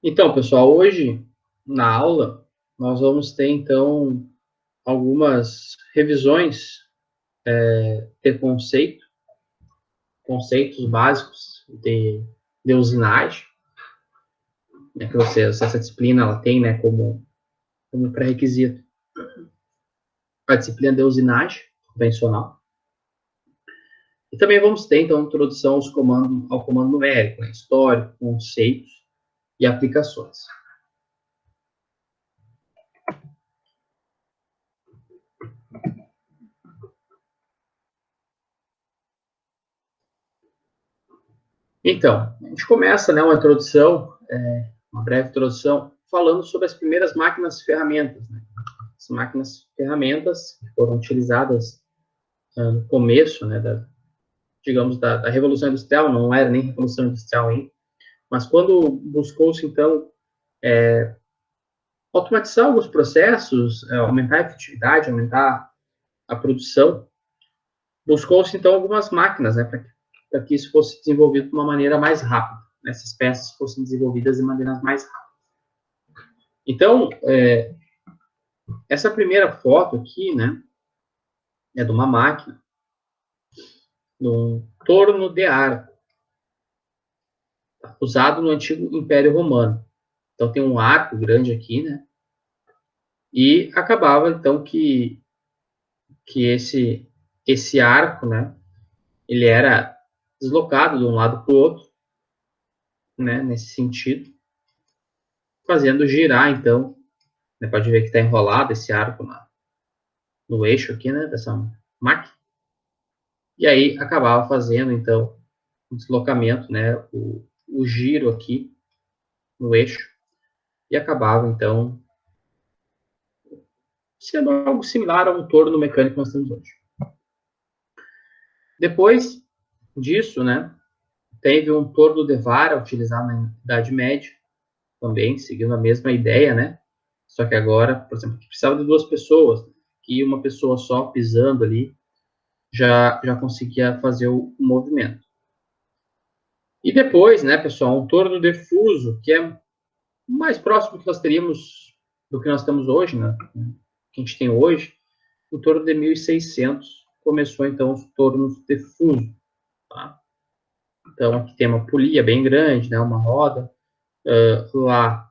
Então, pessoal, hoje na aula nós vamos ter então algumas revisões de conceitos básicos de usinagem, né, que essa disciplina ela tem, né, como pré-requisito a disciplina de usinagem convencional. E também vamos ter então introdução ao comando numérico, né, histórico, conceitos e aplicações. Então, a gente começa, né, uma breve introdução, falando sobre as primeiras máquinas ferramentas. Né? As máquinas ferramentas que foram utilizadas no começo, né, digamos, da Revolução Industrial, não era nem Revolução Industrial ainda, mas quando buscou-se, então, automatizar alguns processos, aumentar a efetividade, aumentar a produção, buscou-se, então, algumas máquinas, né, para que isso fosse desenvolvido de uma maneira mais rápida, né, essas peças fossem desenvolvidas de maneiras mais rápidas. Então, essa primeira foto aqui, né, é de uma máquina, de um torno de arco, usado no antigo Império Romano. Então, tem um arco grande aqui, né, e acabava, então, que esse arco, né, ele era deslocado de um lado para o outro, né, nesse sentido, fazendo girar, então, né, pode ver que está enrolado esse arco no eixo aqui, né, dessa máquina, e aí acabava fazendo, então, o deslocamento, né, o giro aqui no eixo, e acabava, então, sendo algo similar a um torno mecânico que nós temos hoje. Depois disso, né, teve um torno de vara utilizado na Idade Média, também seguindo a mesma ideia, né, só que agora, por exemplo, precisava de duas pessoas, que uma pessoa só pisando ali já conseguia fazer o movimento. E depois, né, pessoal, um torno de fuso, que é mais próximo que nós teríamos do que nós temos hoje, né, que a gente tem hoje, em torno de 1600 começou então os tornos de fuso. Tá? Então aqui tem uma polia bem grande, né, uma roda, lá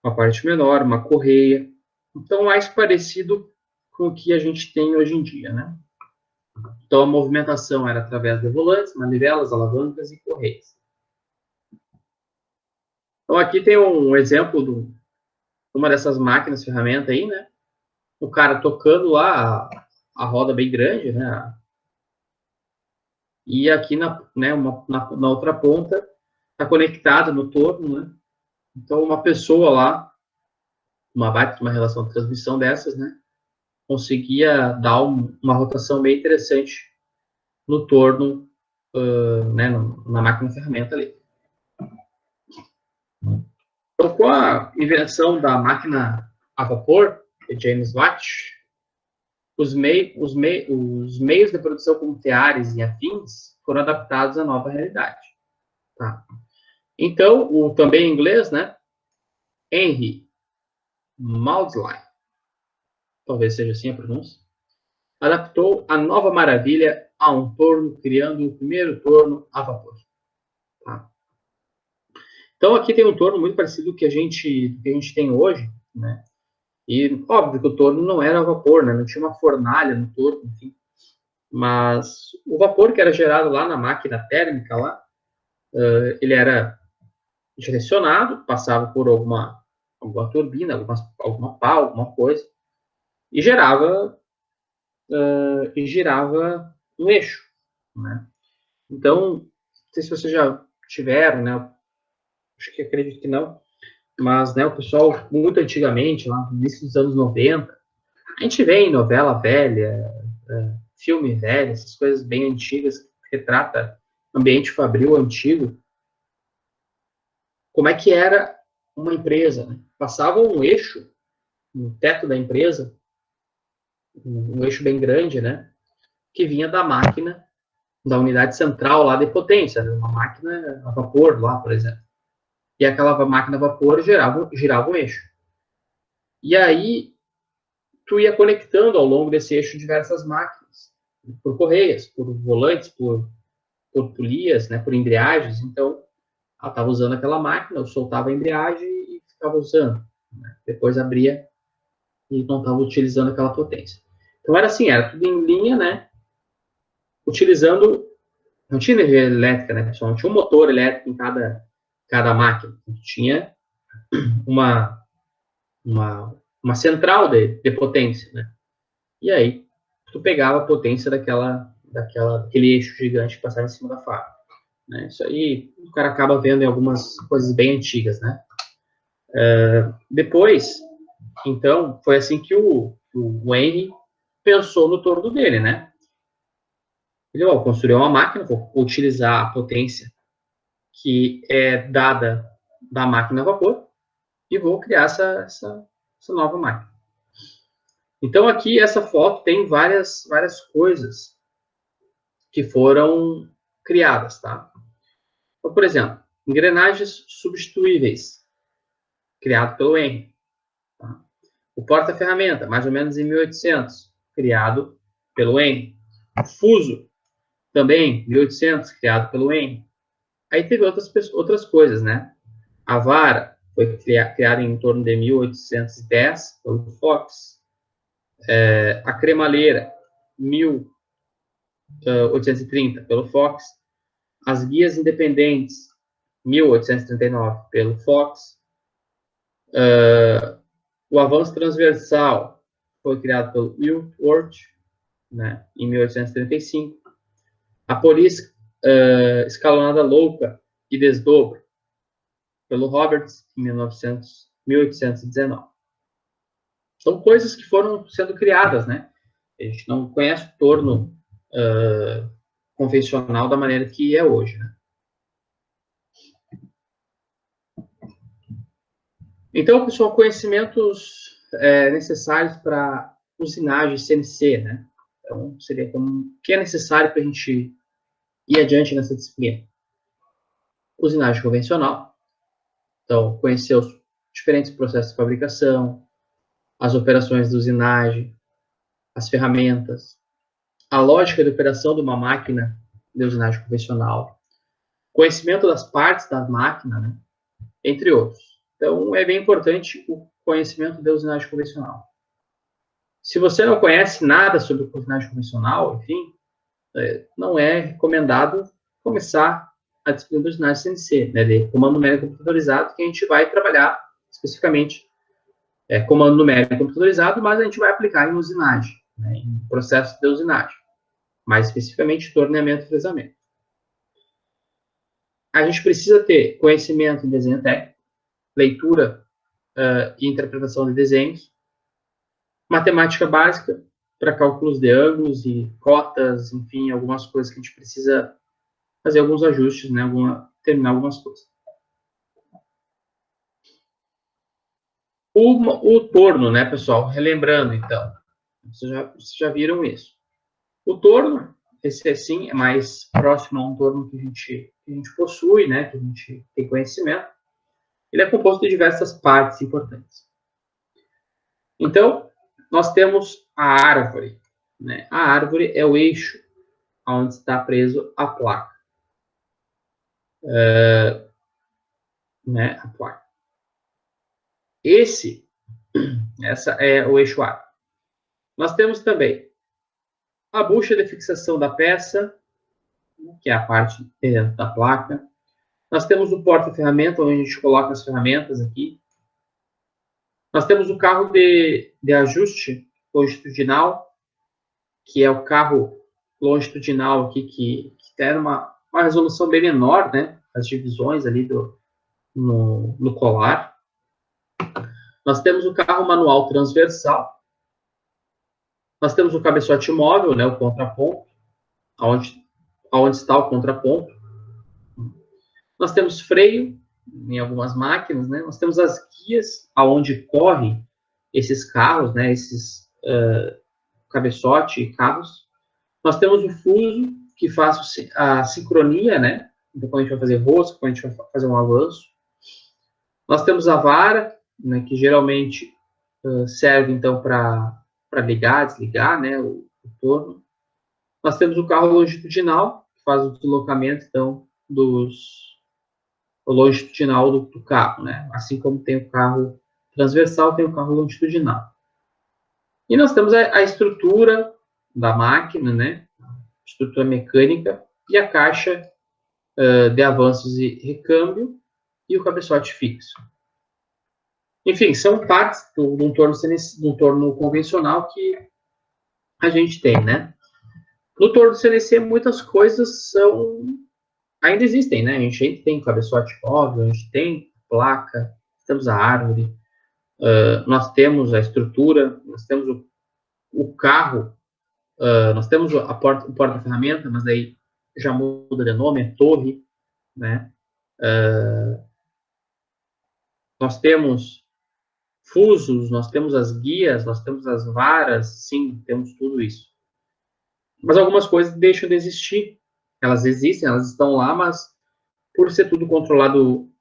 uma parte menor, uma correia. Então mais parecido com o que a gente tem hoje em dia, né? Então a movimentação era através de volantes, manivelas, alavancas e correias. Então aqui tem um exemplo de uma dessas máquinas, ferramenta aí, né? O cara tocando lá a roda bem grande, né? E aqui na outra ponta está conectado no torno, né? Então uma pessoa lá, uma relação de transmissão dessas, né? Conseguia dar uma rotação bem interessante no torno, né? Na máquina ferramenta ali. Então, com a invenção da máquina a vapor, de James Watt, os meios de produção como teares e afins foram adaptados à nova realidade. Tá? Então, também em inglês, né? Henry Maudslay, talvez seja assim a pronúncia, adaptou a nova maravilha a um torno, criando o primeiro torno a vapor. Tá? Então, aqui tem um torno muito parecido com o que a gente tem hoje, né? E, óbvio que o torno não era a vapor, né? Não tinha uma fornalha no torno, enfim. Mas o vapor que era gerado lá na máquina térmica, lá, ele era direcionado, passava por alguma turbina, alguma pá, alguma coisa, e girava um eixo, né? Então, não sei se vocês já tiveram, né? Acho que acredito que não, mas né, o pessoal, muito antigamente, lá no início dos anos 90, a gente vê em novela velha, filme velho, essas coisas bem antigas, que retrata ambiente fabril antigo, como é que era uma empresa. Né? Passava um eixo no teto da empresa, um eixo bem grande, né? Que vinha da máquina, da unidade central lá de potência, né? Uma máquina a vapor lá, por exemplo. e aquela máquina a vapor girava um eixo. E aí, tu ia conectando ao longo desse eixo diversas máquinas, por correias, por volantes, por polias, né, por embreagens. Então, ela estava usando aquela máquina, eu soltava a embreagem e ficava usando. Né? Depois abria e não estava utilizando aquela potência. Então, era assim, era tudo em linha, né, utilizando... Não tinha energia elétrica, né, pessoal? Não tinha um motor elétrico em cada máquina. Tinha uma central de potência, né? E aí, tu pegava a potência daquele eixo gigante que passava em cima da fábrica. Né? Isso aí o cara acaba vendo em algumas coisas bem antigas, né? Depois, então, foi assim que o Henry pensou no torno dele, né? Ele construiu uma máquina, vou utilizar a potência que é dada da máquina a vapor e vou criar essa nova máquina. Então, aqui, essa foto tem várias coisas que foram criadas, tá? Então, por exemplo, engrenagens substituíveis, criado pelo Henry. Tá? O porta-ferramenta, mais ou menos em 1800, criado pelo Henry. O fuso, também, 1800, criado pelo Henry. Aí teve outras coisas, né? A vara foi criada em torno de 1810 pelo Fox. A cremaleira, 1830, pelo Fox. As guias independentes, 1839, pelo Fox. O avanço transversal foi criado pelo Whitworth, né, em 1835. A polícia escalonada louca e desdobro, pelo Roberts, em 1819. São coisas que foram sendo criadas, né? A gente não conhece o torno convencional da maneira que é hoje, né? Então, pessoal, conhecimentos necessários para usinagem CNC, né? Então, seria como o que é necessário para a gente ir adiante nessa disciplina. Usinagem convencional. Então, conhecer os diferentes processos de fabricação, as operações de usinagem, as ferramentas, a lógica de operação de uma máquina de usinagem convencional, conhecimento das partes da máquina, né? Entre outros. Então, é bem importante o conhecimento de usinagem convencional. Se você não conhece nada sobre usinagem convencional, enfim, não é recomendado começar a disciplina de usinagem CNC, né, de comando numérico computadorizado, que a gente vai trabalhar especificamente comando numérico computadorizado, mas a gente vai aplicar em usinagem, né, em processo de usinagem, mais especificamente torneamento e fresamento. A gente precisa ter conhecimento em desenho técnico, leitura e interpretação de desenhos, matemática básica para cálculos de ângulos e cotas, enfim, algumas coisas que a gente precisa fazer alguns ajustes, né, terminar algumas coisas. O torno, né, pessoal? Relembrando, então. Vocês já viram isso. O torno, esse sim é mais próximo a um torno que a gente possui, né, que a gente tem conhecimento. Ele é composto de diversas partes importantes. Então, nós temos a árvore. Né? A árvore é o eixo onde está preso a placa. Né, a placa. Essa é o eixo A. Nós temos também a bucha de fixação da peça, que é a parte dentro da placa. Nós temos o porta-ferramenta, onde a gente coloca as ferramentas aqui. Nós temos o carro de ajuste longitudinal, que é o carro longitudinal aqui, que tem uma resolução bem menor, né? As divisões ali no colar. Nós temos o carro manual transversal. Nós temos o cabeçote móvel, né, o contraponto, onde está o contraponto. Nós temos freio em algumas máquinas, né? Nós temos as guias aonde correm esses carros, né, esses cabeçote e carros. Nós temos o fuso, que faz a sincronia, né? Então, quando a gente vai fazer rosca, quando a gente vai fazer um avanço. Nós temos a vara, né, que geralmente serve, então, para ligar, desligar, né, o torno. Nós temos o carro longitudinal, que faz o deslocamento, então, o longitudinal do carro, né? Assim como tem o carro transversal, tem o carro longitudinal. E nós temos a estrutura da máquina, né? Estrutura mecânica e a caixa de avanços e recâmbio e o cabeçote fixo. Enfim, são partes de um torno convencional que a gente tem, né? No torno CNC, muitas coisas ainda existem, né? A gente tem cabeçote móvel, a gente tem placa, temos a árvore, nós temos a estrutura, nós temos o carro, nós temos o porta-ferramenta, mas aí já muda de nome, é torre, né? Nós temos fusos, nós temos as guias, nós temos as varas, sim, temos tudo isso. Mas algumas coisas deixam de existir. Elas existem, elas estão lá, mas por ser tudo controlado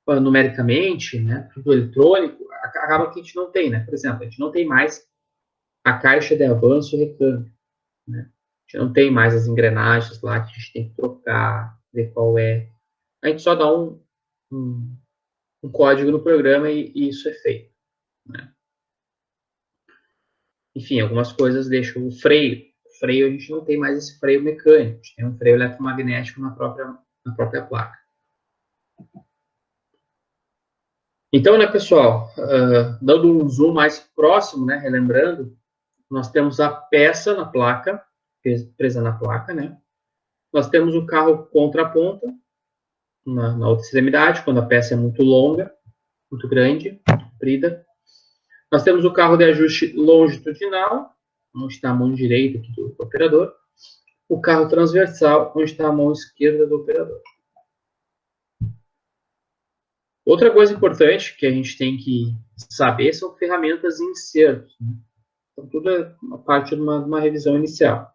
numericamente, né, tudo eletrônico, acaba que a gente não tem, né? Por exemplo, a gente não tem mais a caixa de avanço e recâmbio, né? A gente não tem mais as engrenagens lá que a gente tem que trocar, ver qual é. A gente só dá um código no programa e isso é feito, né? Enfim, algumas coisas deixam o freio. O freio, a gente não tem mais esse freio mecânico, a gente tem um freio eletromagnético na própria placa. Então, né, pessoal, dando um zoom mais próximo, né, relembrando, nós temos a peça na placa, presa na placa, né? Nós temos o carro contra-ponta, na outra extremidade, quando a peça é muito longa, muito grande, comprida. Nós temos o carro de ajuste longitudinal, onde está a mão direita aqui do operador. O carro transversal, onde está a mão esquerda do operador. Outra coisa importante que a gente tem que saber são ferramentas e insertos, né? Então, tudo é uma parte de uma revisão inicial.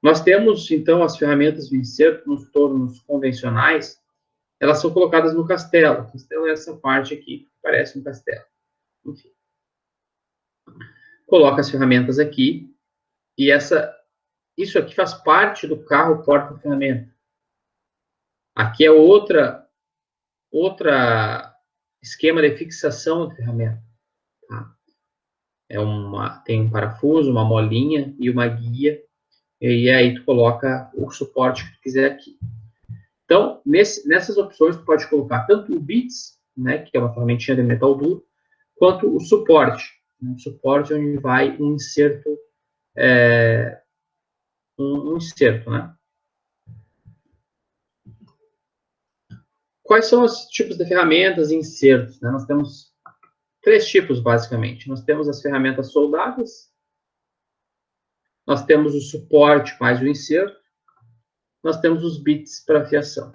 Nós temos, então, as ferramentas de inserto nos tornos convencionais, elas são colocadas no castelo. O castelo é essa parte aqui, que parece um castelo. Enfim. Coloca as ferramentas aqui, e isso aqui faz parte do carro porta-ferramenta. Aqui é outra esquema de fixação de ferramenta. Tá? Tem um parafuso, uma molinha e uma guia, e aí tu coloca o suporte que tu quiser aqui. Então, nessas opções, tu pode colocar tanto o bits, né, que é uma ferramentinha de metal duro, quanto o suporte. Um suporte onde vai um inserto, um inserto, né? Quais são os tipos de ferramentas e insertos? Né? Nós temos 3 tipos, basicamente. Nós temos as ferramentas soldadas, nós temos o suporte mais o inserto, nós temos os bits para fiação.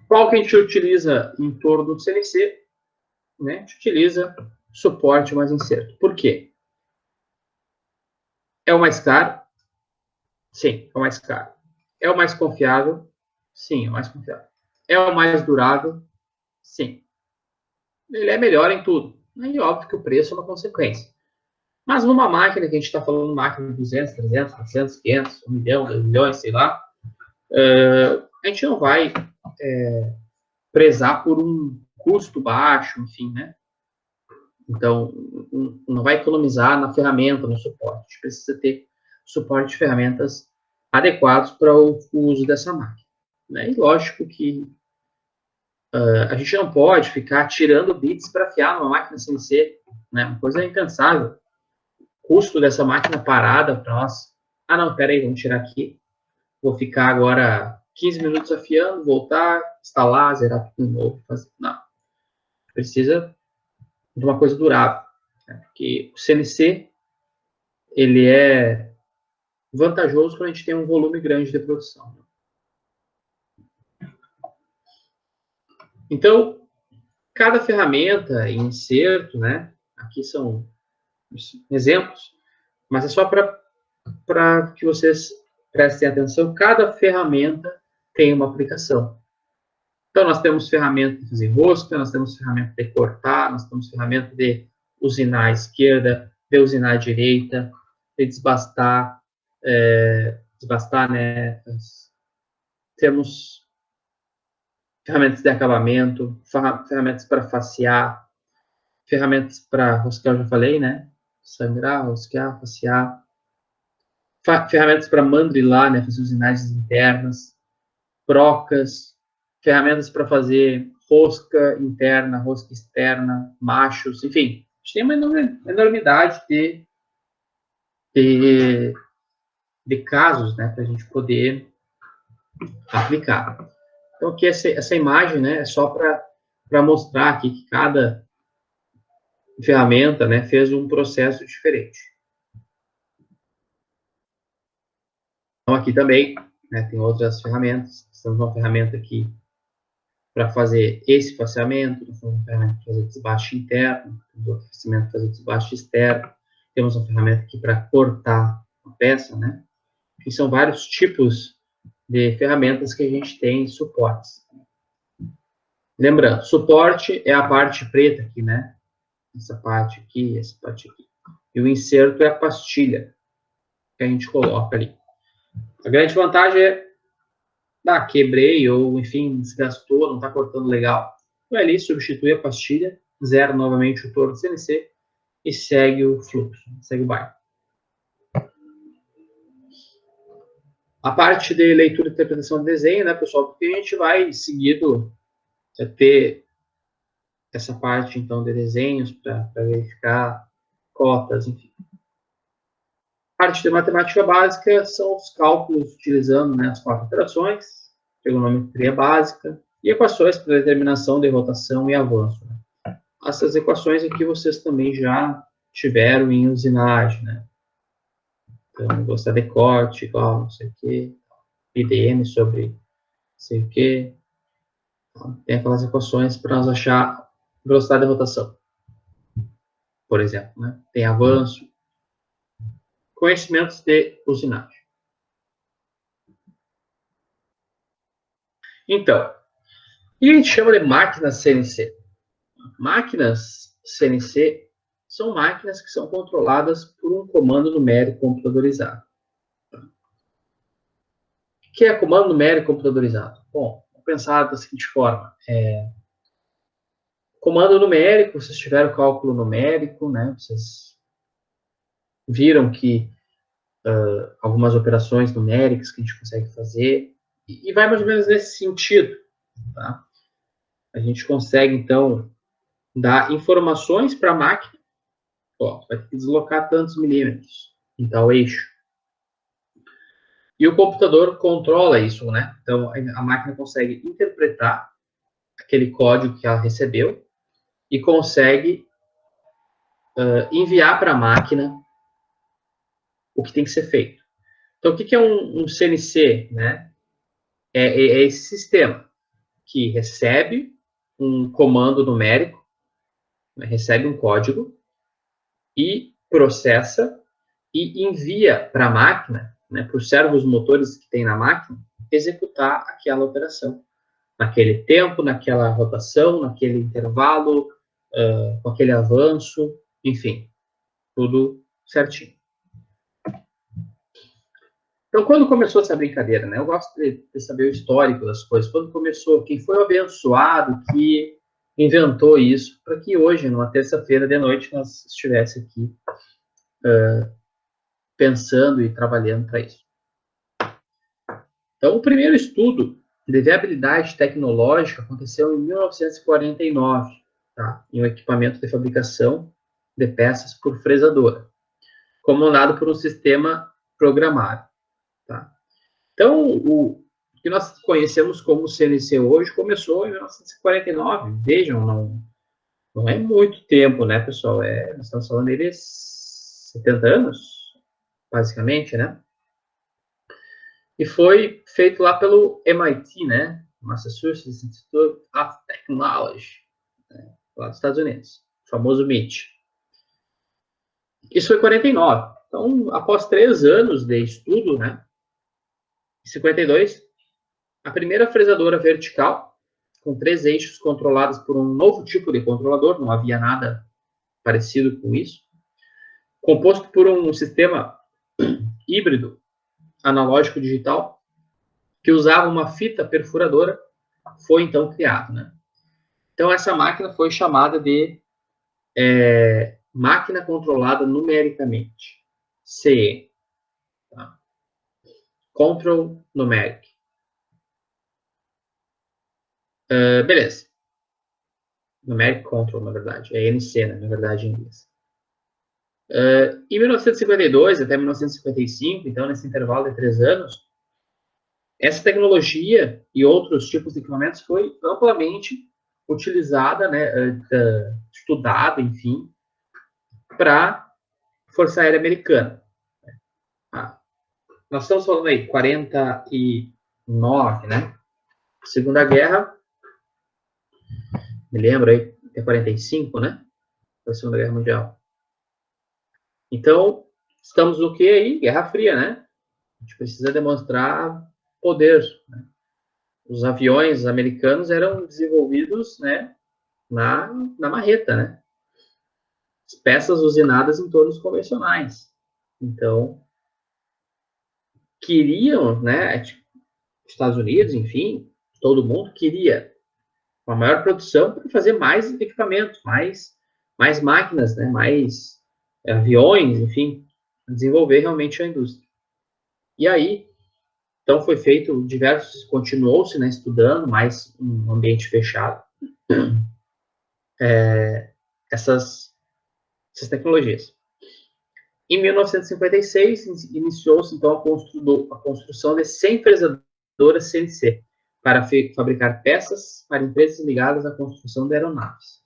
Qual que a gente utiliza em torno do CNC? Né? A gente utiliza suporte mais inserto. Por quê? É o mais caro? Sim, é o mais caro. É o mais confiável? Sim, é o mais confiável. É o mais durável? Sim. Ele é melhor em tudo. E óbvio que o preço é uma consequência. Mas numa máquina que a gente está falando, máquina de 200, 300, 400, 500, 1 milhão, 2 milhões, sei lá, a gente não vai prezar por um custo baixo, enfim, né? Então, não vai economizar na ferramenta, no suporte. A gente precisa ter suporte de ferramentas adequados para o uso dessa máquina. Né? E lógico que a gente não pode ficar tirando bits para afiar numa máquina CNC, né? Uma coisa impensável. O custo dessa máquina parada para nós. Ah, não, peraí, vamos tirar aqui. Vou ficar agora 15 minutos afiando, voltar, instalar, zerar tudo de novo. Não. Precisa de uma coisa durável. Né? Porque o CNC, ele é vantajoso quando a gente tem um volume grande de produção. Então, cada ferramenta e inserto, né? Aqui são exemplos, mas é só para que vocês prestem atenção. Cada ferramenta tem uma aplicação. Então, nós temos ferramenta de fazer rosca, nós temos ferramenta de cortar, nós temos ferramenta de usinar à esquerda, de usinar à direita, de desbastar, né? Temos ferramentas de acabamento, ferramentas para facear, ferramentas para rosquear, eu já falei, né? Sangrar, rosquear, facear. Ferramentas para mandrilar, né? Fazer usinagens internas, brocas, ferramentas para fazer rosca interna, rosca externa, machos, enfim. A gente tem uma enormidade de casos, né? Para a gente poder aplicar. Então, aqui essa imagem, né? É só para mostrar aqui que cada ferramenta, né? Fez um processo diferente. Então, aqui também, né, tem outras ferramentas. Temos uma ferramenta aqui para fazer esse faceamento, temos uma ferramenta para fazer desbaste interno, temos outra ferramenta para fazer desbaste externo, temos uma ferramenta aqui para cortar a peça, né? E são vários tipos de ferramentas que a gente tem em suportes. Lembrando, suporte é a parte preta aqui, né? Essa parte aqui, essa parte aqui. E o inserto é a pastilha que a gente coloca ali. A grande vantagem é, quebrei ou, enfim, desgastou, não está cortando legal. Vai ali, substitui a pastilha, zera novamente o torno CNC e segue o fluxo, segue o baile. A parte de leitura e interpretação do desenho, né, pessoal, porque a gente vai seguido ter essa parte, então, de desenhos para verificar cotas, enfim. A parte de matemática básica são os cálculos utilizando, né, as 4 operações, trigonometria básica e equações para determinação de rotação e avanço. Né? Essas equações aqui vocês também já tiveram em usinagem, né? Então, velocidade de corte igual não sei o quê, IDM sobre não sei o quê. Então, tem aquelas equações para nós achar velocidade de rotação, por exemplo, né? Tem avanço, conhecimentos de usinagem. Então, e a gente chama de máquinas CNC. Máquinas CNC são máquinas que são controladas por um comando numérico computadorizado. O que é comando numérico computadorizado? Bom, vamos pensar da seguinte forma. Comando numérico, vocês tiveram cálculo numérico, né? Vocês viram que algumas operações numéricas que a gente consegue fazer, e vai mais ou menos nesse sentido. Tá? A gente consegue, então, dar informações para a máquina. Ó, vai ter que deslocar tantos milímetros em tal eixo. E o computador controla isso, né? Então, a máquina consegue interpretar aquele código que ela recebeu e consegue enviar para a máquina o que tem que ser feito. Então, o que é um CNC, né? É esse sistema que recebe um comando numérico, né? Recebe um código e processa e envia para a máquina, né, para os servos motores que tem na máquina, executar aquela operação. Naquele tempo, naquela rotação, naquele intervalo, com aquele avanço, enfim, tudo certinho. Então, quando começou essa brincadeira, né? Eu gosto de saber o histórico das coisas. Quando começou, quem foi o abençoado que inventou isso, para que hoje, numa terça-feira de noite, nós estivesse aqui pensando e trabalhando para isso. Então, o primeiro estudo de viabilidade tecnológica aconteceu em 1949, tá? Em um equipamento de fabricação de peças por fresadora, comandado por um sistema programado. Tá? Então, o que nós conhecemos como CNC hoje começou em 1949. Vejam, não é muito tempo, né, pessoal? Nós estamos falando de 70 anos, basicamente, né? E foi feito lá pelo MIT, né? Massachusetts Institute of Technology, né? Lá dos Estados Unidos, o famoso MIT. Isso foi em 49. Então, após 3 anos de estudo, né? Em 52, A primeira fresadora vertical, com 3 eixos controlados por um novo tipo de controlador, não havia nada parecido com isso, composto por um sistema híbrido analógico digital, que usava uma fita perfuradora, foi então criado, né? Então essa máquina foi chamada de máquina controlada numericamente, CE, tá? Control Numeric. Beleza. Numeric Control, na verdade. É NC, né? Na verdade, em inglês. Em 1952 até 1955, então nesse intervalo de 3 anos, essa tecnologia e outros tipos de equipamentos foi amplamente utilizada, né, estudada, enfim, para a Força Aérea Americana. Nós estamos falando aí 49, né? Segunda Guerra, me lembro aí, até 45, né? Da Segunda Guerra Mundial. Então, estamos no que aí? Guerra Fria, né? A gente precisa demonstrar poder, né? Os aviões americanos eram desenvolvidos, né, na marreta, né? As peças usinadas em tornos convencionais. Então, queriam, né, Estados Unidos, enfim, todo mundo queria uma maior produção para fazer mais equipamentos, mais máquinas, né, mais aviões, enfim, desenvolver realmente a indústria. E aí, então foi feito diversos, continuou-se, né, estudando, mais um ambiente fechado, essas tecnologias. Em 1956, iniciou-se, então, a construção de 100 fresadoras CNC para fabricar peças para empresas ligadas à construção de aeronaves.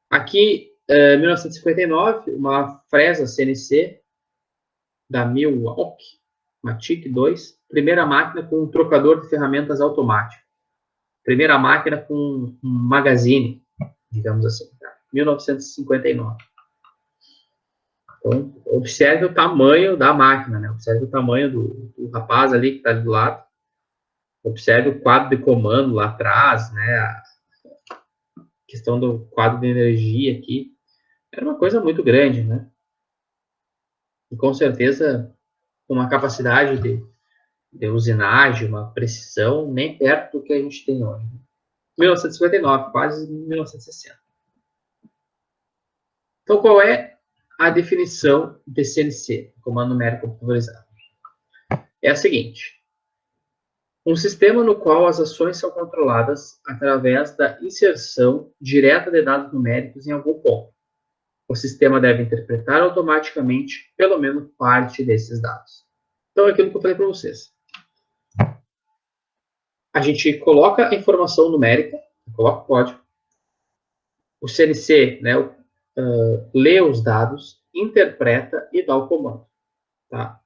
Aqui, em 1959, uma fresa CNC da Milwaukee, uma TIC-2, primeira máquina com um trocador de ferramentas automático. Primeira máquina com um magazine, digamos assim, tá? 1959. Então, observe o tamanho da máquina, né? Observe o tamanho do rapaz ali que está do lado. Observe o quadro de comando lá atrás, né? A questão do quadro de energia aqui. Era uma coisa muito grande, né? E com certeza, uma capacidade de usinagem, uma precisão, nem perto do que a gente tem hoje. 1959, quase 1960. Então, qual é a definição de CNC, Comando Numérico Computadorizado? É a seguinte: um sistema no qual as ações são controladas através da inserção direta de dados numéricos em algum ponto. O sistema deve interpretar automaticamente pelo menos parte desses dados. Então, é aquilo que eu falei para vocês. A gente coloca a informação numérica, coloca o código, o CNC, né, lê os dados, interpreta e dá o comando. Tá?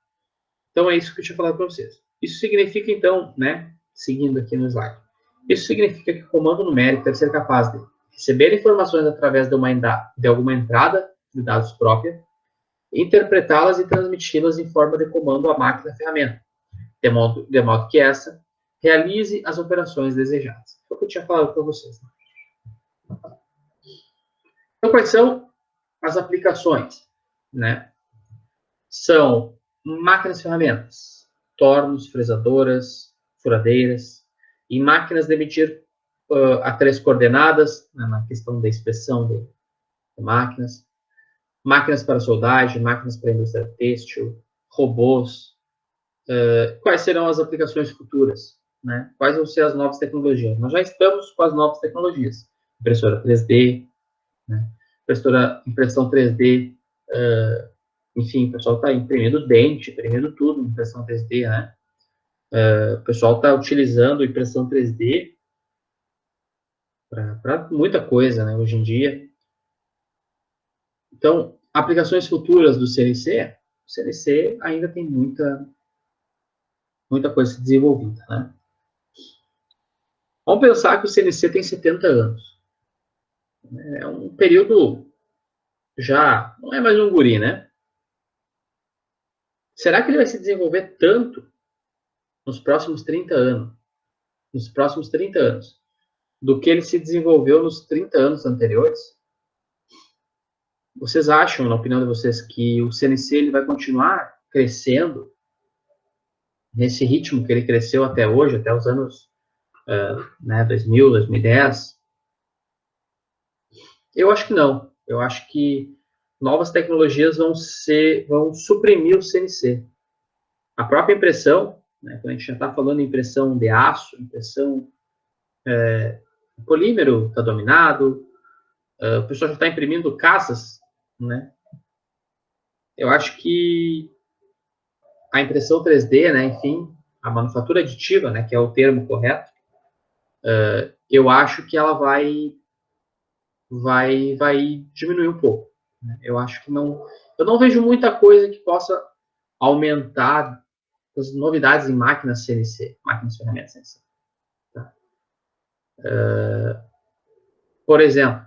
Então, é isso que eu tinha falado para vocês. Isso significa, então, né, seguindo aqui no slide, isso significa que o comando numérico deve ser capaz de receber informações através de alguma entrada de dados própria, interpretá-las e transmiti-las em forma de comando à máquina ferramenta, de modo que essa realize as operações desejadas. Foi o que eu tinha falado para vocês. Então, quais são as aplicações? Né? São máquinas ferramentas, tornos, fresadoras, furadeiras, e máquinas de medir a 3 coordenadas, né, na questão da inspeção de máquinas, máquinas para soldagem, máquinas para indústria têxtil, robôs. Quais serão as aplicações futuras? Né? Quais vão ser as novas tecnologias? Nós já estamos com as novas tecnologias. Impressora 3D, né? Impressão 3D, enfim, o pessoal está imprimindo dente, imprimindo tudo em impressão 3D, né? O pessoal está utilizando impressão 3D para muita coisa, né, hoje em dia. Então, aplicações futuras do CNC, o CNC ainda tem muita coisa desenvolvida, né? Vamos pensar que o CNC tem 70 anos. É um período já, não é mais um guri, né? Será que ele vai se desenvolver tanto nos próximos 30 anos, do que ele se desenvolveu nos 30 anos anteriores, vocês acham, na opinião de vocês, que o CNC ele vai continuar crescendo nesse ritmo que ele cresceu até hoje, até os anos 2000, 2010? Eu acho que não. Eu acho que novas tecnologias vão suprimir o CNC. A própria impressão, né, quando a gente já está falando em impressão de aço, impressão polímero está dominado, o pessoal já está imprimindo casas, né? Eu acho que a impressão 3D, né, enfim, a manufatura aditiva, né, que é o termo correto, eu acho que ela vai diminuir um pouco. Né? Eu acho que não, eu não vejo muita coisa que possa aumentar as novidades em máquinas CNC, máquinas ferramentas CNC. Tá? Por exemplo,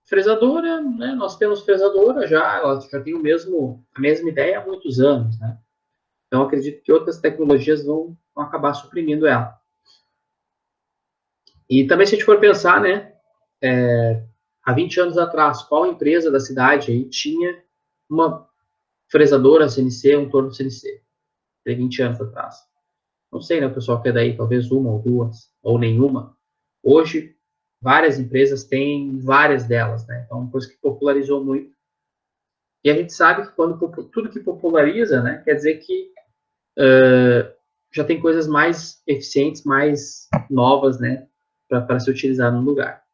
fresadora, né, nós temos fresadora já, ela já tem a mesma ideia há muitos anos, né? Então, acredito que outras tecnologias vão acabar suprimindo ela. E também, se a gente for pensar, né, há 20 anos atrás, qual empresa da cidade aí tinha uma fresadora CNC, um torno CNC? De 20 anos atrás. Não sei, né, o pessoal quer daí, talvez uma ou duas, ou nenhuma. Hoje, várias empresas têm várias delas, né? Então, uma coisa que popularizou muito. E a gente sabe que quando tudo que populariza, né, quer dizer que já tem coisas mais eficientes, mais novas, né, para se utilizar no lugar.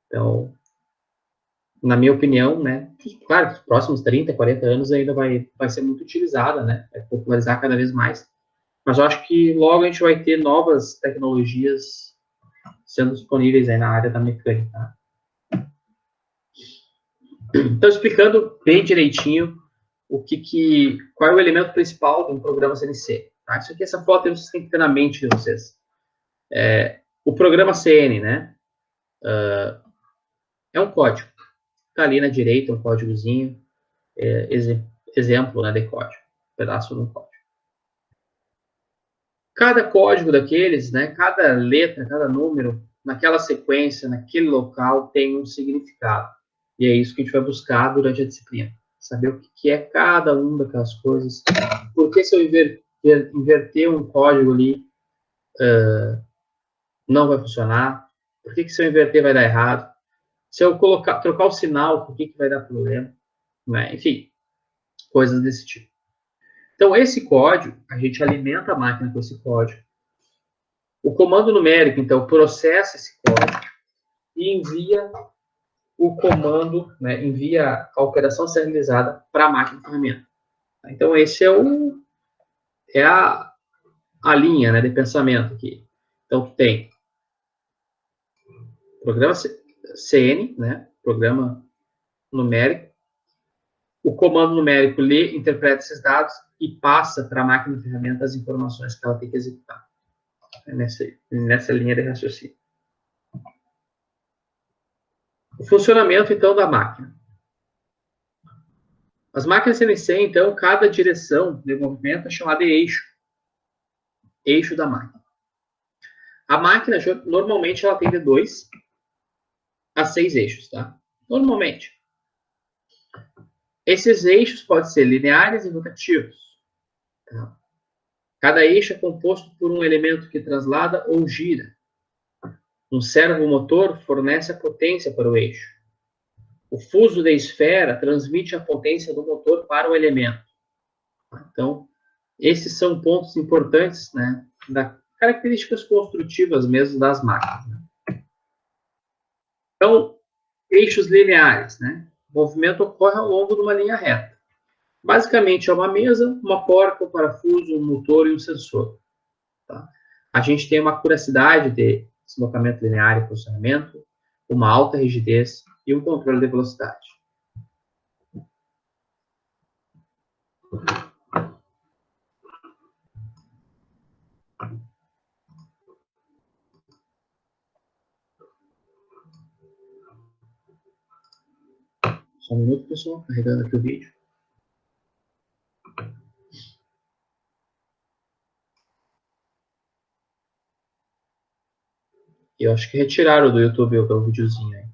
Então, na minha opinião, né, claro, nos próximos 30, 40 anos ainda vai ser muito utilizada, né, vai popularizar cada vez mais. Mas eu acho que logo a gente vai ter novas tecnologias sendo disponíveis aí na área da mecânica. Tá? Então, explicando bem direitinho qual é o elemento principal de um programa CNC. Tá? Isso aqui, essa foto, vocês têm que ter na mente de vocês. O programa CN, né, é um código. Está ali na direita, um códigozinho, exemplo, né, de código, pedaço de um código. Cada código daqueles, né, cada letra, cada número, naquela sequência, naquele local, tem um significado. E é isso que a gente vai buscar durante a disciplina. Saber o que é cada uma daquelas coisas. Por que se eu inverter um código ali, não vai funcionar? Por que se eu inverter vai dar errado? Se eu trocar o sinal, por que vai dar problema? Né? Enfim, coisas desse tipo. Então, esse código, a gente alimenta a máquina com esse código. O comando numérico, então, processa esse código e envia o comando, né, envia a operação serializada para a máquina de ferramenta. Então, esse é a linha, né, de pensamento aqui. Então, tem programa CN, né, programa numérico. O comando numérico lê, interpreta esses dados e passa para a máquina de ferramenta as informações que ela tem que executar. É nessa linha de raciocínio. O funcionamento, então, da máquina. As máquinas CNC, então, cada direção de movimento é chamada de eixo da máquina. A máquina, normalmente, ela tem de 2 a 6 eixos, tá? Normalmente. Esses eixos podem ser lineares e rotativos. Tá? Cada eixo é composto por um elemento que translada ou gira. Um servomotor fornece a potência para o eixo. O fuso da esfera transmite a potência do motor para o elemento. Então, esses são pontos importantes, né, das características construtivas mesmo das máquinas. Né? Então, eixos lineares, né? O movimento ocorre ao longo de uma linha reta. Basicamente, é uma mesa, uma porta, um parafuso, um motor e um sensor. Tá? A gente tem uma curiosidade de deslocamento linear e posicionamento, uma alta rigidez e um controle de velocidade. Só um minuto, pessoal, carregando aqui o vídeo. Eu acho que retiraram do YouTube o videozinho aí.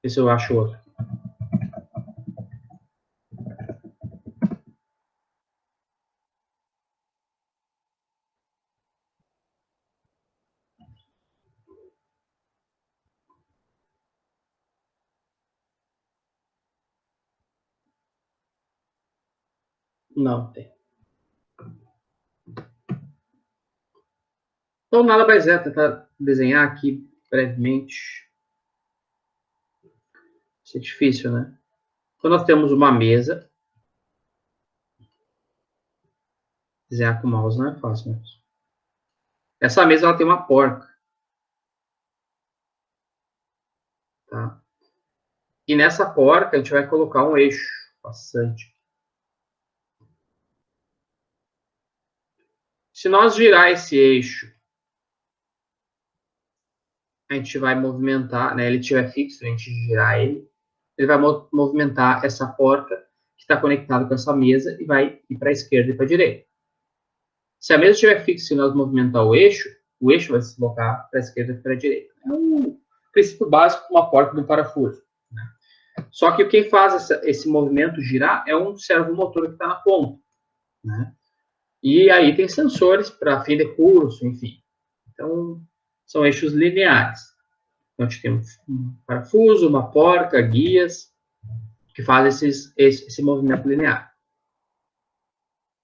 Vê se eu acho outro. Não tem. Então, nada mais é tentar desenhar aqui brevemente. Isso é difícil, né? Então, nós temos uma mesa. Desenhar com o mouse não é fácil, né? Essa mesa ela tem uma porta. Tá? E nessa porta a gente vai colocar um eixo passante. Se nós girar esse eixo, a gente vai movimentar, né? Ele estiver fixo, a gente girar ele, ele vai movimentar essa porta que está conectada com essa mesa e vai ir para a esquerda e para a direita. Se a mesa estiver fixa e nós movimentar o eixo vai se deslocar para a esquerda e para a direita. É um princípio básico de uma porta de um parafuso. Né? Só que quem faz esse movimento girar é um servomotor que está na ponta. Né? E aí tem sensores para fim de curso, enfim. Então, são eixos lineares. Então, a gente tem um parafuso, uma porta, guias, que fazem esse movimento linear.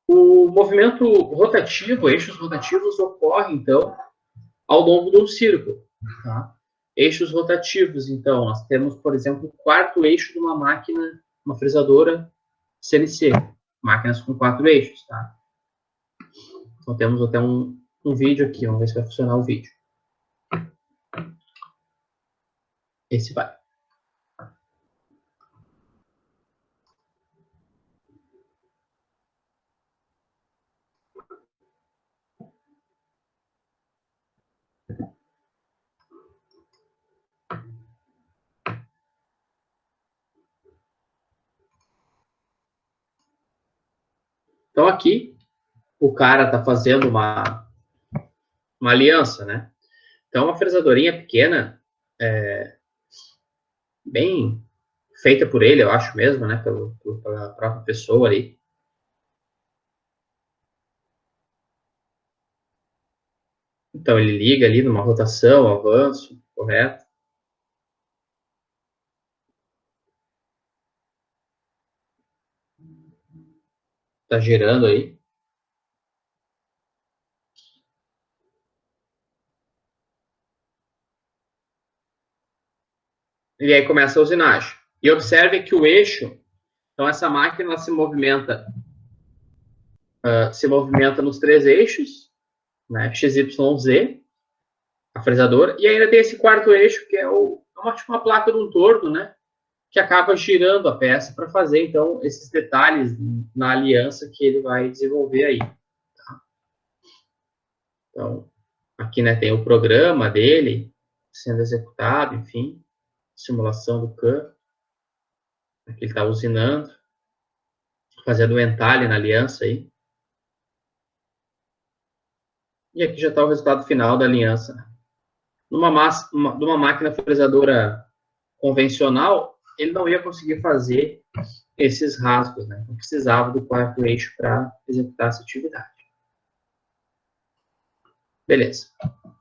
O movimento rotativo, eixos rotativos, ocorre, então, ao longo de um círculo. Tá? Eixos rotativos, então, nós temos, por exemplo, o quarto eixo de uma máquina, uma fresadora CNC. Máquinas com 4 eixos. Tá? Então, temos até um vídeo aqui, vamos ver se vai funcionar o vídeo. Esse vai. Então, aqui, o cara está fazendo uma aliança, né? Então, uma fresadorinha pequena, bem feita por ele, eu acho mesmo, né? Pela própria pessoa ali. Então, ele liga ali numa rotação, avanço, correto? Tá girando aí. E aí começa a usinagem. E observe que o eixo, então essa máquina ela se movimenta nos 3 eixos, né? X, Y, Z, a fresadora, e ainda tem esse quarto eixo que é tipo uma placa de um torno, né? Que acaba girando a peça para fazer, então, esses detalhes na aliança que ele vai desenvolver aí. Tá? Então, aqui né, tem o programa dele sendo executado, enfim, simulação do CAN. Aqui ele está usinando, fazendo o entalhe na aliança aí. E aqui já está o resultado final da aliança. Numa máquina fresadora convencional, ele não ia conseguir fazer esses rasgos, né? Não precisava do quarto eixo para executar essa atividade. Beleza.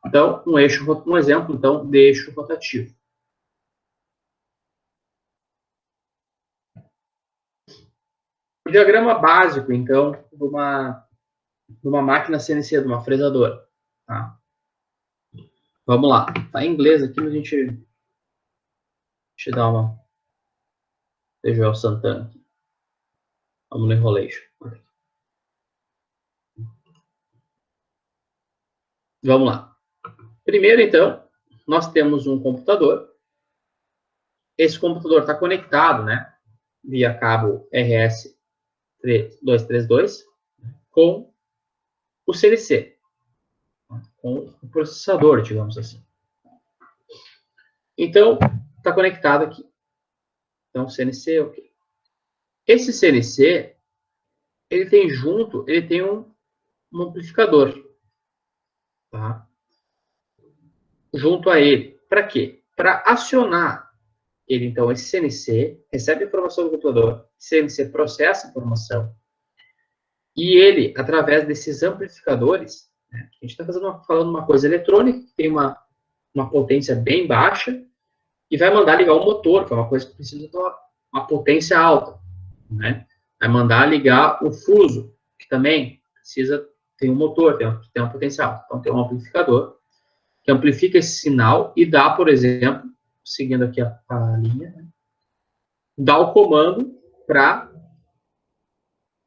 Então, um exemplo, então, de eixo rotativo. O diagrama básico, então, de uma máquina CNC, de uma fresadora. Tá? Vamos lá. Está em inglês aqui, mas a gente dá uma... De Joel Santana. Vamos no Enrolation. Vamos lá. Primeiro, então, nós temos um computador. Esse computador está conectado, né, via cabo RS232 com o CNC, com o processador, digamos assim. Então, está conectado aqui. Então, CNC, ok. Esse CNC, ele tem um amplificador, tá? junto a ele. Para quê? Para acionar ele, então, esse CNC recebe a informação do computador, CNC processa a informação, e ele, através desses amplificadores, né, a gente está falando uma coisa eletrônica, que tem uma potência bem baixa, e vai mandar ligar o motor, que é uma coisa que precisa de uma potência alta. Né? Vai mandar ligar o fuso, que também precisa ter um motor, tem uma potência alta. Então, tem um amplificador que amplifica esse sinal e dá, por exemplo, seguindo aqui a linha, né? Dá o comando para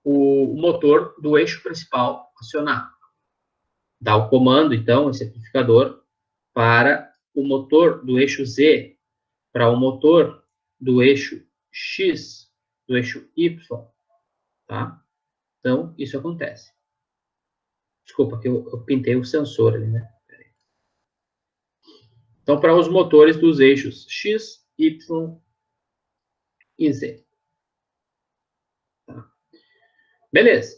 o motor do eixo principal acionar. Dá o comando, então, esse amplificador, para o motor do eixo Z, para o motor do eixo X, do eixo Y, tá? Então, isso acontece. Desculpa, que eu pintei o sensor ali, né? Então, para os motores dos eixos X, Y e Z. Tá? Beleza.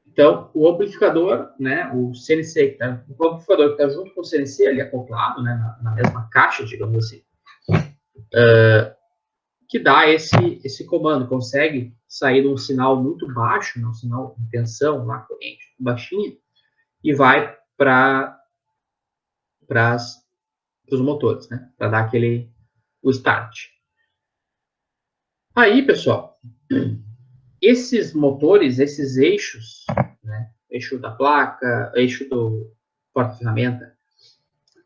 Então, o amplificador, né, o CNC, tá? O amplificador que está junto com o CNC, ali acoplado, né, na mesma caixa, digamos assim, que dá esse comando, consegue sair de um sinal muito baixo, né, um sinal de tensão, lá, corrente baixinha, e vai para os motores, né, para dar o start. Aí, pessoal, esses motores, esses eixos, né, eixo da placa, eixo do porta-ferramenta,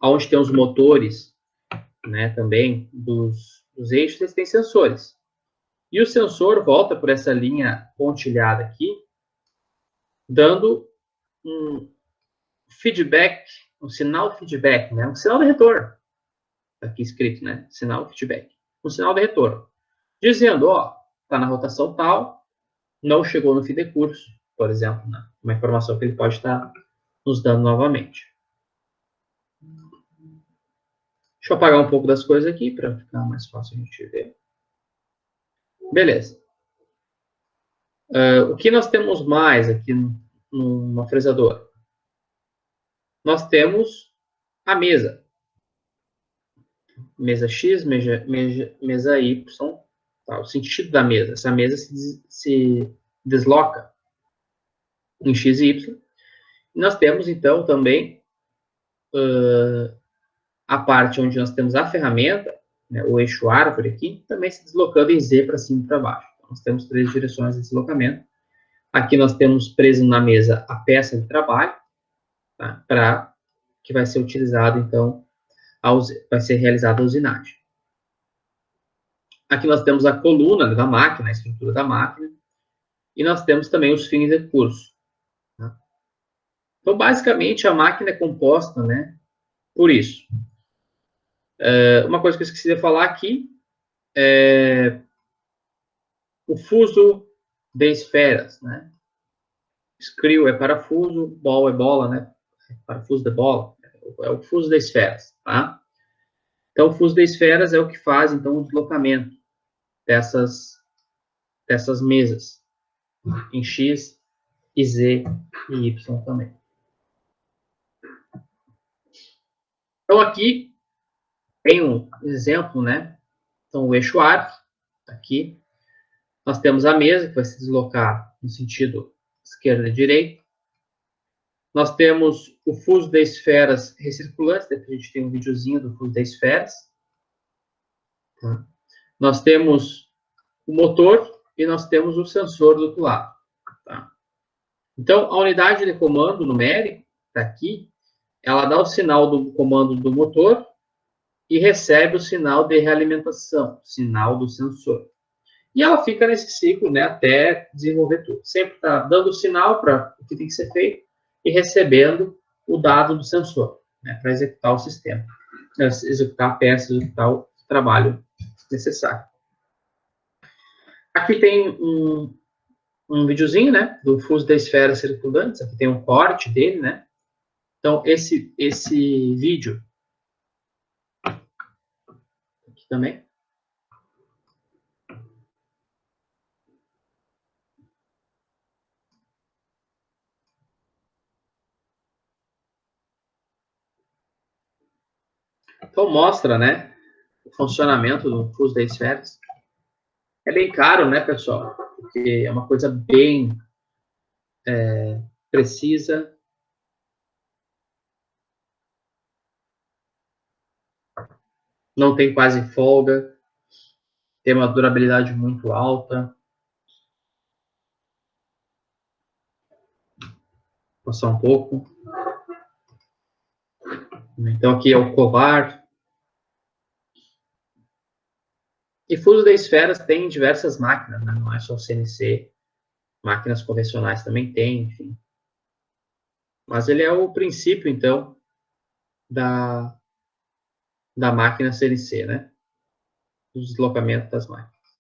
onde tem os motores, né, também dos eixos, eles têm sensores. E o sensor volta por essa linha pontilhada aqui, dando um feedback, um sinal feedback, né, um sinal de retorno. Tá aqui escrito, né, sinal feedback. Um sinal de retorno. Dizendo, ó, tá na rotação tal, não chegou no fim de curso, por exemplo, né, uma informação que ele pode estar nos dando novamente. Deixa eu apagar um pouco das coisas aqui para ficar mais fácil a gente ver. Beleza. O que nós temos mais aqui no fresador? Nós temos a mesa. Mesa X, mesa Y. Tá, o sentido da mesa. Essa mesa se desloca em X e Y. E nós temos, então, também a parte onde nós temos a ferramenta, né, o eixo árvore aqui, também se deslocando em Z para cima e para baixo. Então, nós temos 3 direções de deslocamento. Aqui nós temos preso na mesa a peça de trabalho, tá, que vai ser utilizado, então, vai ser realizada a usinagem. Aqui nós temos a coluna da máquina, a estrutura da máquina, e nós temos também os fins de curso. Tá? Então, basicamente, a máquina é composta, né, por isso. Uma coisa que eu esqueci de falar aqui é o fuso de esferas, né? Screw é parafuso, ball é bola, né? Parafuso de bola, é o fuso de esferas, tá? Então, o fuso de esferas é o que faz, então, o deslocamento dessas mesas em X, e Z e Y também. Então, aqui tem um exemplo, né? Então, o eixo árvore, aqui. Nós temos a mesa, que vai se deslocar no sentido esquerda e direita. Nós temos o fuso de esferas recirculantes, depois a gente tem um videozinho do fuso de esferas. Tá? Nós temos o motor e nós temos o sensor do outro lado. Tá? Então, a unidade de comando numérico, está aqui, ela dá o sinal do comando do motor e recebe o sinal de realimentação, sinal do sensor. E ela fica nesse ciclo, né, até desenvolver tudo. Sempre está dando sinal para o que tem que ser feito e recebendo o dado do sensor, né, para executar o sistema, executar a peça, executar o trabalho necessário. Aqui tem um videozinho, né, do fuso da esfera circulante. Aqui tem um corte dele, né. Então, esse vídeo aqui também. Então, mostra, né, o funcionamento do fuso das esferas. É bem caro, né, pessoal? Porque é uma coisa bem precisa. Não tem quase folga. Tem uma durabilidade muito alta. Vou passar um pouco. Então, aqui é o covar. E fuso de esferas tem diversas máquinas, né? Não é só CNC. Máquinas convencionais também tem, enfim. Mas ele é o princípio, então, da máquina CNC, né? Do deslocamento das máquinas.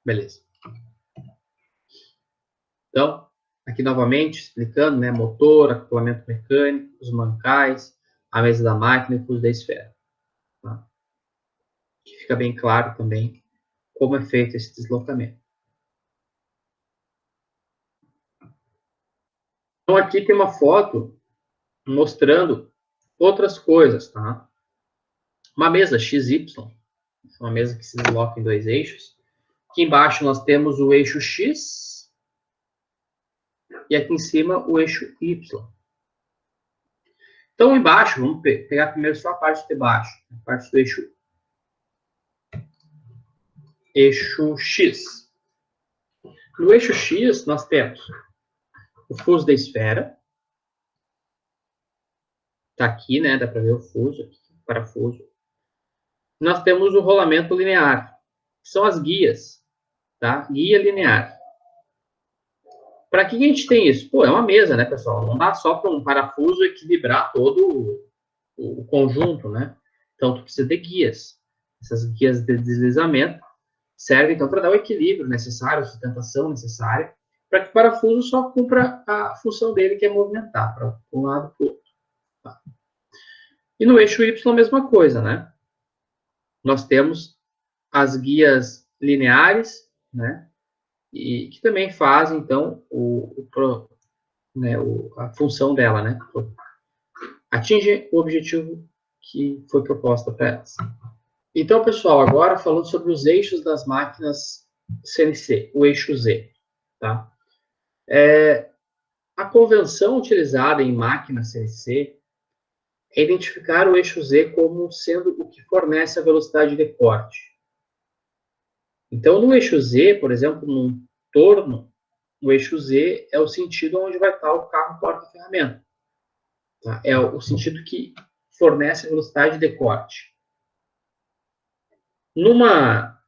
Beleza. Então, aqui novamente, explicando, né? Motor, acoplamento mecânico, os mancais, a mesa da máquina e o fuso da esfera. Tá? Que fica bem claro também como é feito esse deslocamento. Então, aqui tem uma foto mostrando outras coisas, tá? Uma mesa XY, uma mesa que se desloca em dois eixos. Aqui embaixo nós temos o eixo X e aqui em cima o eixo Y. Então, embaixo, vamos pegar primeiro só a parte de baixo, a parte do eixo X. No eixo X, nós temos o fuso da esfera. Está aqui, né? Dá para ver o fuso, aqui, o parafuso. Nós temos o rolamento linear, que são as guias, tá? Guia linear. Para que a gente tem isso? Pô, é uma mesa, né, pessoal? Não dá só para um parafuso equilibrar todo o conjunto, né? Então, tu precisa de guias. Essas guias de deslizamento servem, então, para dar o equilíbrio necessário, a sustentação necessária, para que o parafuso só cumpra a função dele, que é movimentar para um lado para o outro. Tá? E no eixo Y, a mesma coisa, né? Nós temos as guias lineares, né? E que também fazem, então, a função dela, né? Atinge o objetivo que foi proposta para elas. Então, pessoal, agora falando sobre os eixos das máquinas CNC, o eixo Z, tá? A convenção utilizada em máquinas CNC é identificar o eixo Z como sendo o que fornece a velocidade de corte. Então, no eixo Z, por exemplo, num torno, o eixo Z é o sentido onde vai estar o carro porta-ferramenta. Tá? É o sentido que fornece a velocidade de corte. Numa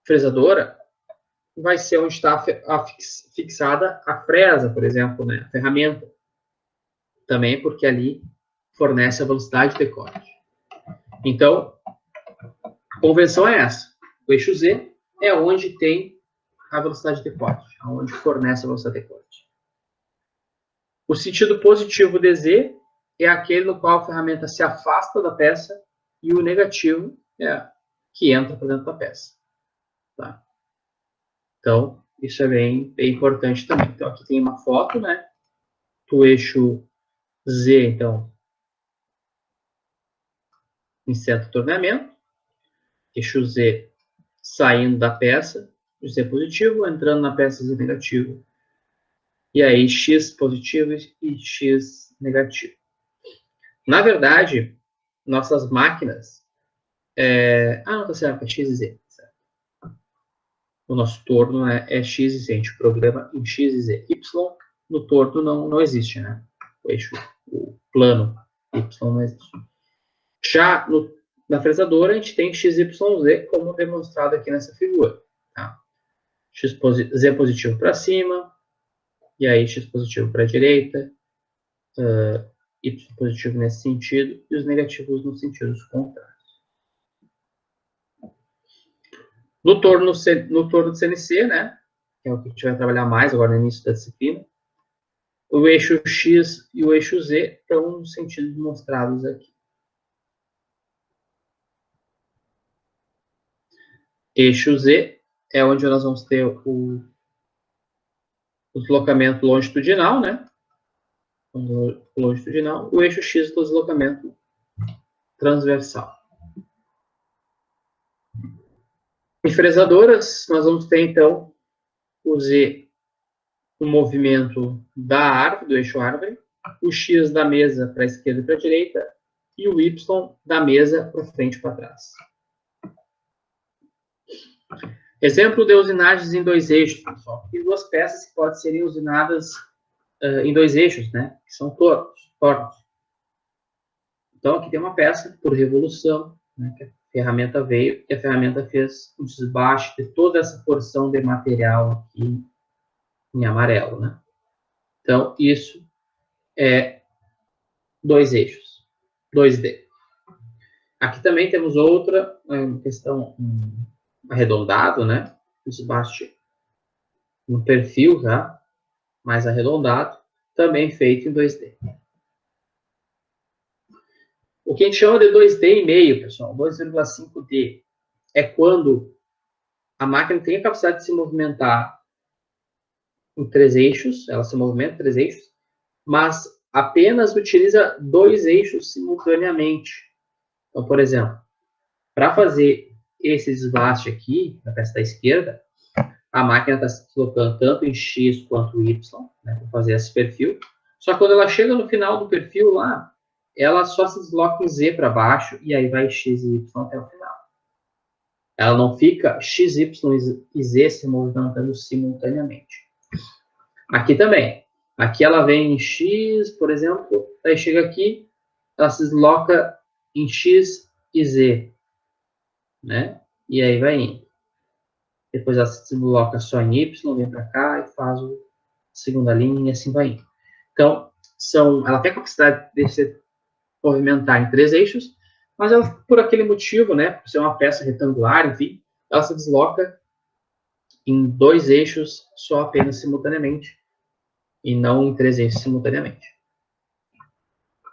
fresadora, vai ser onde está fixada a fresa, por exemplo, né? A ferramenta. Também porque ali fornece a velocidade de corte. Então, a convenção é essa. O eixo Z é onde tem a velocidade de corte, onde fornece a velocidade de corte. O sentido positivo de Z é aquele no qual a ferramenta se afasta da peça e o negativo é que entra para dentro da peça. Tá? Então, isso é bem importante também. Então, aqui tem uma foto, né, do eixo Z, então, em centro de torneamento, eixo Z saindo da peça, Z positivo, entrando na peça Z negativo. E aí, X positivo e X negativo. Na verdade, nossas máquinas... não, tá certo, é X e Z. Certo. O nosso torno é X e Z, a gente programa em X e Z. Y no torno não existe, né? O eixo, o plano Y não existe. Já na fresadora, a gente tem XYZ, como demonstrado aqui nessa figura. Tá? Z positivo para cima, e aí X positivo para a direita, Y positivo nesse sentido, e os negativos nos sentidos contrários. No torno de CNC, né, que é o que a gente vai trabalhar mais agora no início da disciplina, o eixo X e o eixo Z estão nos sentidos mostrados aqui. Eixo Z é onde nós vamos ter o deslocamento longitudinal, né? Longitudinal, o eixo X do deslocamento transversal. Em fresadoras, nós vamos ter, então, o Z, o movimento da árvore, do eixo árvore, o X da mesa para a esquerda e para a direita, e o Y da mesa para frente e para trás. Exemplo de usinagens em dois eixos, pessoal. Tem duas peças que podem ser usinadas em dois eixos, né? Que são tornos. Então, aqui tem uma peça por revolução, né? Que a ferramenta veio e a ferramenta fez um desbaste de toda essa porção de material aqui em amarelo, né? Então, isso é dois eixos, 2D. Aqui também temos outra questão arredondado, né? Desbaste no perfil já, mais arredondado, também feito em 2D. O que a gente chama de 2D e meio, pessoal, 2,5D, é quando a máquina tem a capacidade de se movimentar em três eixos, ela se movimenta em três eixos, mas apenas utiliza dois eixos simultaneamente. Então, por exemplo, para fazer esse desbaste aqui, na peça da esquerda, a máquina está se deslocando tanto em X quanto Y, né, para fazer esse perfil. Só que quando ela chega no final do perfil lá, ela só se desloca em Z para baixo e aí vai X e Y até o final. Ela não fica X, Y e Z se movimentando simultaneamente. Aqui também. Aqui ela vem em X, por exemplo, aí chega aqui, ela se desloca em X e Z, né? E aí vai indo. Depois ela se desloca só em Y, vem para cá e faz a segunda linha e assim vai indo. Então, ela tem a capacidade de se movimentar em três eixos, mas ela, por aquele motivo, né, por ser uma peça retangular, enfim, ela se desloca em dois eixos só apenas simultaneamente, e não em três eixos simultaneamente.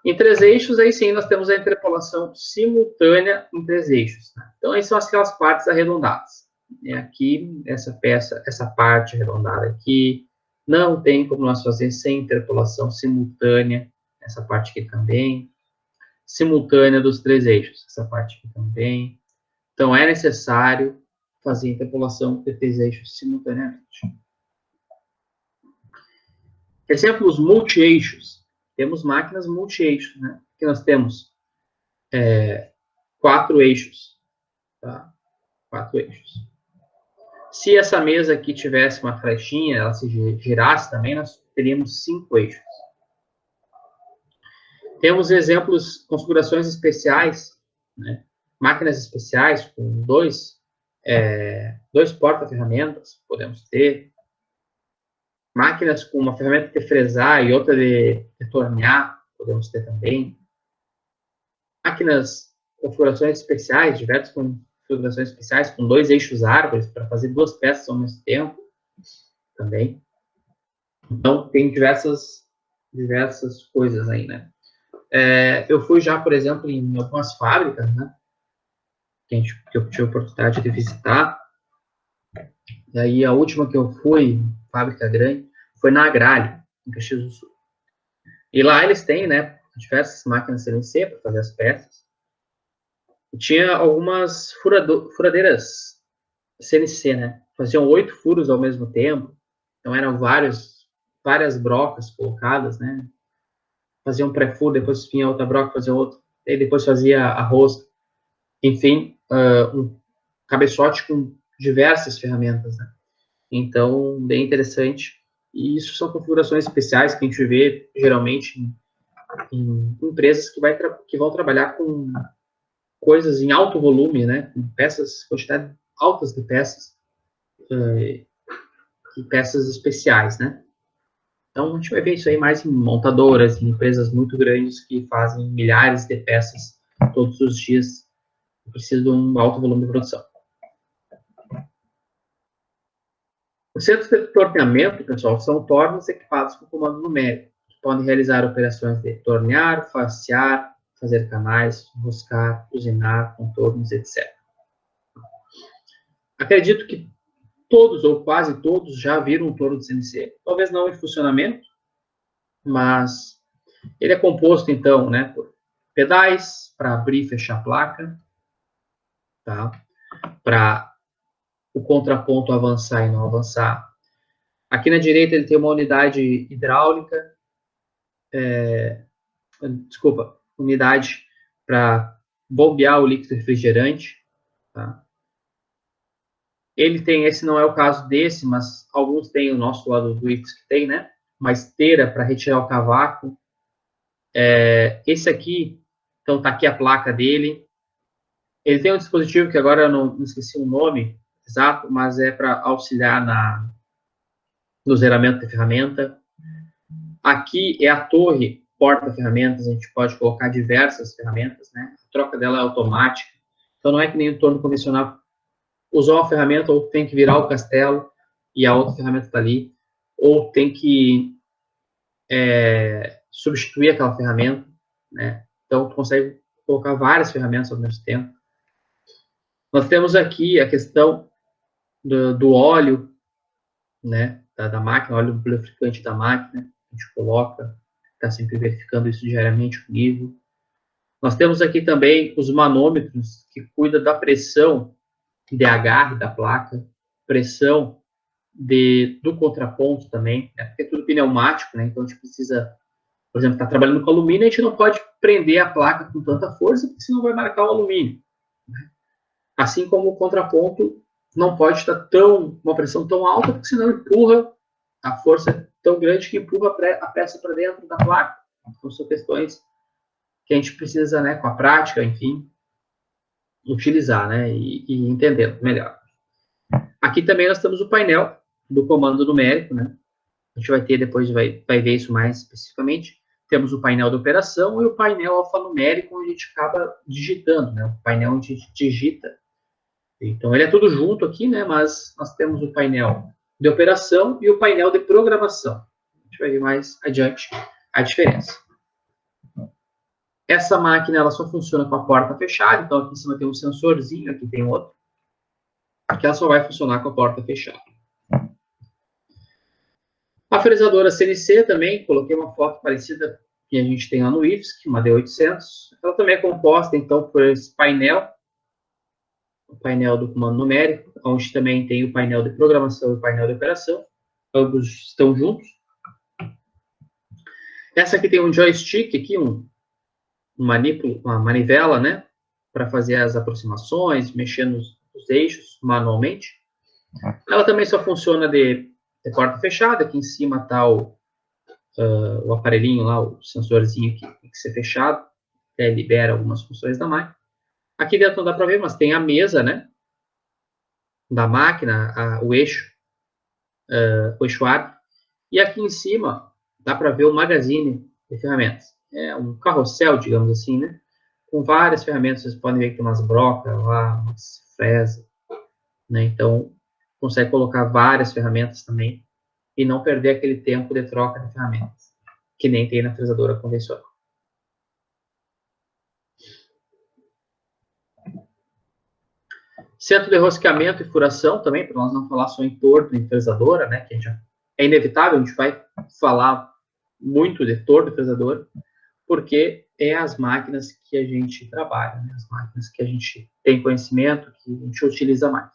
Em três eixos, aí sim, nós temos a interpolação simultânea em três eixos. Né? Então, aí são aquelas partes arredondadas. Aqui, essa parte arredondada aqui, não tem como nós fazer sem interpolação simultânea, essa parte aqui também, simultânea dos três eixos, essa parte aqui também. Então, é necessário fazer interpolação de três eixos simultaneamente. Exemplos multi-eixos. Temos máquinas multi-eixos, né? Aqui nós temos 4 eixos, tá? 4 eixos. Se essa mesa aqui tivesse uma flechinha, ela se girasse também, nós teríamos 5 eixos. Temos exemplos, configurações especiais, né? Máquinas especiais com dois porta-ferramentas, podemos ter. Máquinas com uma ferramenta de fresar e outra de tornear, podemos ter também. Máquinas, configurações especiais, diversas configurações especiais, com dois eixos árvores, para fazer duas peças ao mesmo tempo, também. Então, tem diversas coisas aí, né? Eu fui já, por exemplo, em algumas fábricas, né? Que eu tive a oportunidade de visitar. E aí, a última que eu fui, fábrica grande, foi na Agrale, em Caxias do Sul. E lá eles têm, né, diversas máquinas CNC para fazer as peças. E tinha algumas furadeiras CNC, né? Faziam 8 furos ao mesmo tempo. Então, eram várias brocas colocadas, né? Fazia um pré-furo, depois vinha outra broca, fazia outro. E depois fazia a rosca. Enfim, um cabeçote com diversas ferramentas, né? Então, bem interessante. E isso são configurações especiais que a gente vê, geralmente, em empresas que vão trabalhar com coisas em alto volume, né? Com peças, quantidade altas de peças, e peças especiais, né? Então, a gente vai ver isso aí mais em montadoras, em empresas muito grandes que fazem milhares de peças todos os dias, precisa de um alto volume de produção. Os centros de torneamento, pessoal, são tornos equipados com comando numérico, que podem realizar operações de tornear, facear, fazer canais, roscar, usinar, contornos, etc. Acredito que todos ou quase todos já viram um torno de CNC. Talvez não em funcionamento, mas ele é composto, então, né, por pedais para abrir e fechar a placa, tá? Para o contraponto avançar e não avançar. Aqui na direita ele tem uma unidade hidráulica, unidade para bombear o líquido refrigerante, tá? Ele tem, esse não é o caso desse, mas alguns têm, o nosso lado do Ix que tem, né? Uma esteira para retirar o cavaco. Esse aqui, então tá aqui a placa dele. Ele tem um dispositivo que agora eu não esqueci o nome exato, mas é para auxiliar no zeramento da ferramenta. Aqui é a torre porta-ferramentas, a gente pode colocar diversas ferramentas, né? A troca dela é automática. Então não é que nem o torno convencional, usou uma ferramenta ou tem que virar o castelo e a outra ferramenta está ali, ou tem que substituir aquela ferramenta, né? Então tu consegue colocar várias ferramentas ao mesmo tempo. Nós temos aqui a questão do óleo, né? Da máquina, óleo lubrificante da máquina, a gente coloca, está sempre verificando isso diariamente comigo. Nós temos aqui também os manômetros, que cuida da pressão de agarre da placa, pressão do contraponto também, né? Porque é tudo pneumático, né? Então a gente precisa, por exemplo, está trabalhando com alumínio, a gente não pode prender a placa com tanta força, porque senão vai marcar o alumínio. Né? Assim como o contraponto não pode estar uma pressão tão alta, porque senão empurra, a força é tão grande que empurra a peça para dentro da placa. Então são questões que a gente precisa, né, com a prática, enfim, utilizar, né, e entender melhor. Aqui também nós temos o painel do comando numérico, né, a gente vai ter, depois vai ver isso mais especificamente. Temos o painel de operação e o painel alfanumérico, onde a gente acaba digitando, né, o painel onde a gente digita. Então, ele é tudo junto aqui, né, mas nós temos o painel de operação e o painel de programação. A gente vai ver mais adiante a diferença. Essa máquina ela só funciona com a porta fechada, então aqui em cima tem um sensorzinho, aqui tem outro. Aqui ela só vai funcionar com a porta fechada. A fresadora CNC também, coloquei uma foto parecida que a gente tem lá no IFSC, uma D800. Ela também é composta, então, por esse painel, o painel do comando numérico, onde também tem o painel de programação e o painel de operação. Ambos estão juntos. Essa aqui tem um joystick, aqui, uma manivela, né? Para fazer as aproximações, mexer nos eixos manualmente. Ela também só funciona de porta fechada. Aqui em cima está o aparelhinho lá, o sensorzinho que tem que ser fechado. Libera algumas funções da máquina. Aqui dentro não dá para ver, mas tem a mesa, né? Da máquina, o eixo ARP. E aqui em cima dá para ver o magazine de ferramentas. É um carrossel, digamos assim, né? Com várias ferramentas, vocês podem ver que tem umas brocas lá, umas fresas, né? Então, consegue colocar várias ferramentas também e não perder aquele tempo de troca de ferramentas, que nem tem na fresadora convencional. Centro de rosqueamento e furação também, para nós não falar só em torno em fresadora, né? Que é inevitável, a gente vai falar muito de torno e fresadora, porque é as máquinas que a gente trabalha, né? As máquinas que a gente tem conhecimento, que a gente utiliza mais.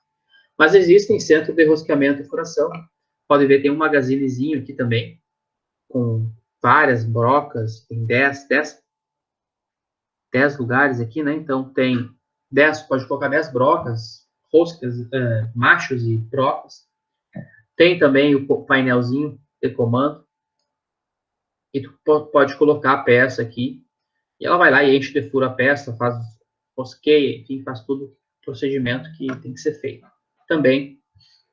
Mas existem centros de rosqueamento e furação. Pode ver, tem um magazinezinho aqui também, com várias brocas, tem 10 lugares aqui, né? Então tem 10, pode colocar 10 brocas, roscas, machos e brocas. Tem também o painelzinho de comando, e tu pode colocar a peça aqui, e ela vai lá e enche de furo a peça, faz rosqueia, enfim, faz tudo o procedimento que tem que ser feito. Também,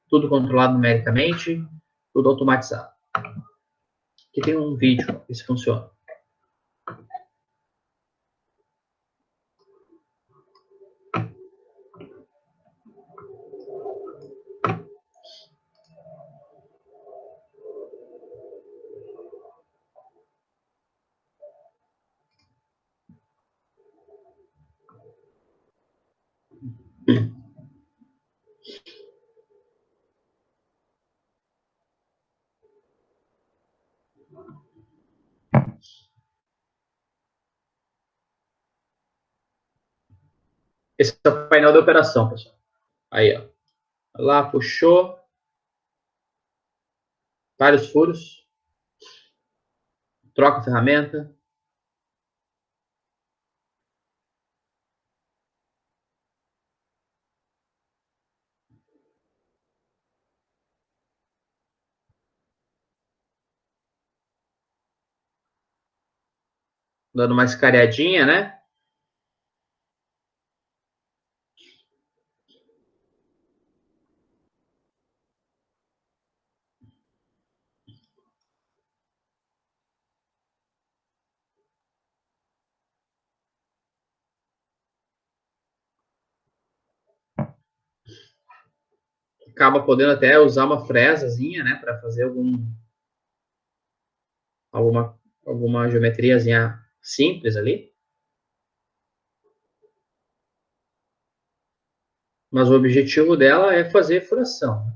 tudo controlado numericamente, tudo automatizado. Aqui tem um vídeo, se funciona. Esse é o painel de operação, pessoal. Aí, ó. Lá, puxou. Vários furos. Troca a ferramenta. Dando uma escareadinha, né? Acaba podendo até usar uma fresazinha, né? Para fazer alguma geometriazinha simples ali. Mas o objetivo dela é fazer furação.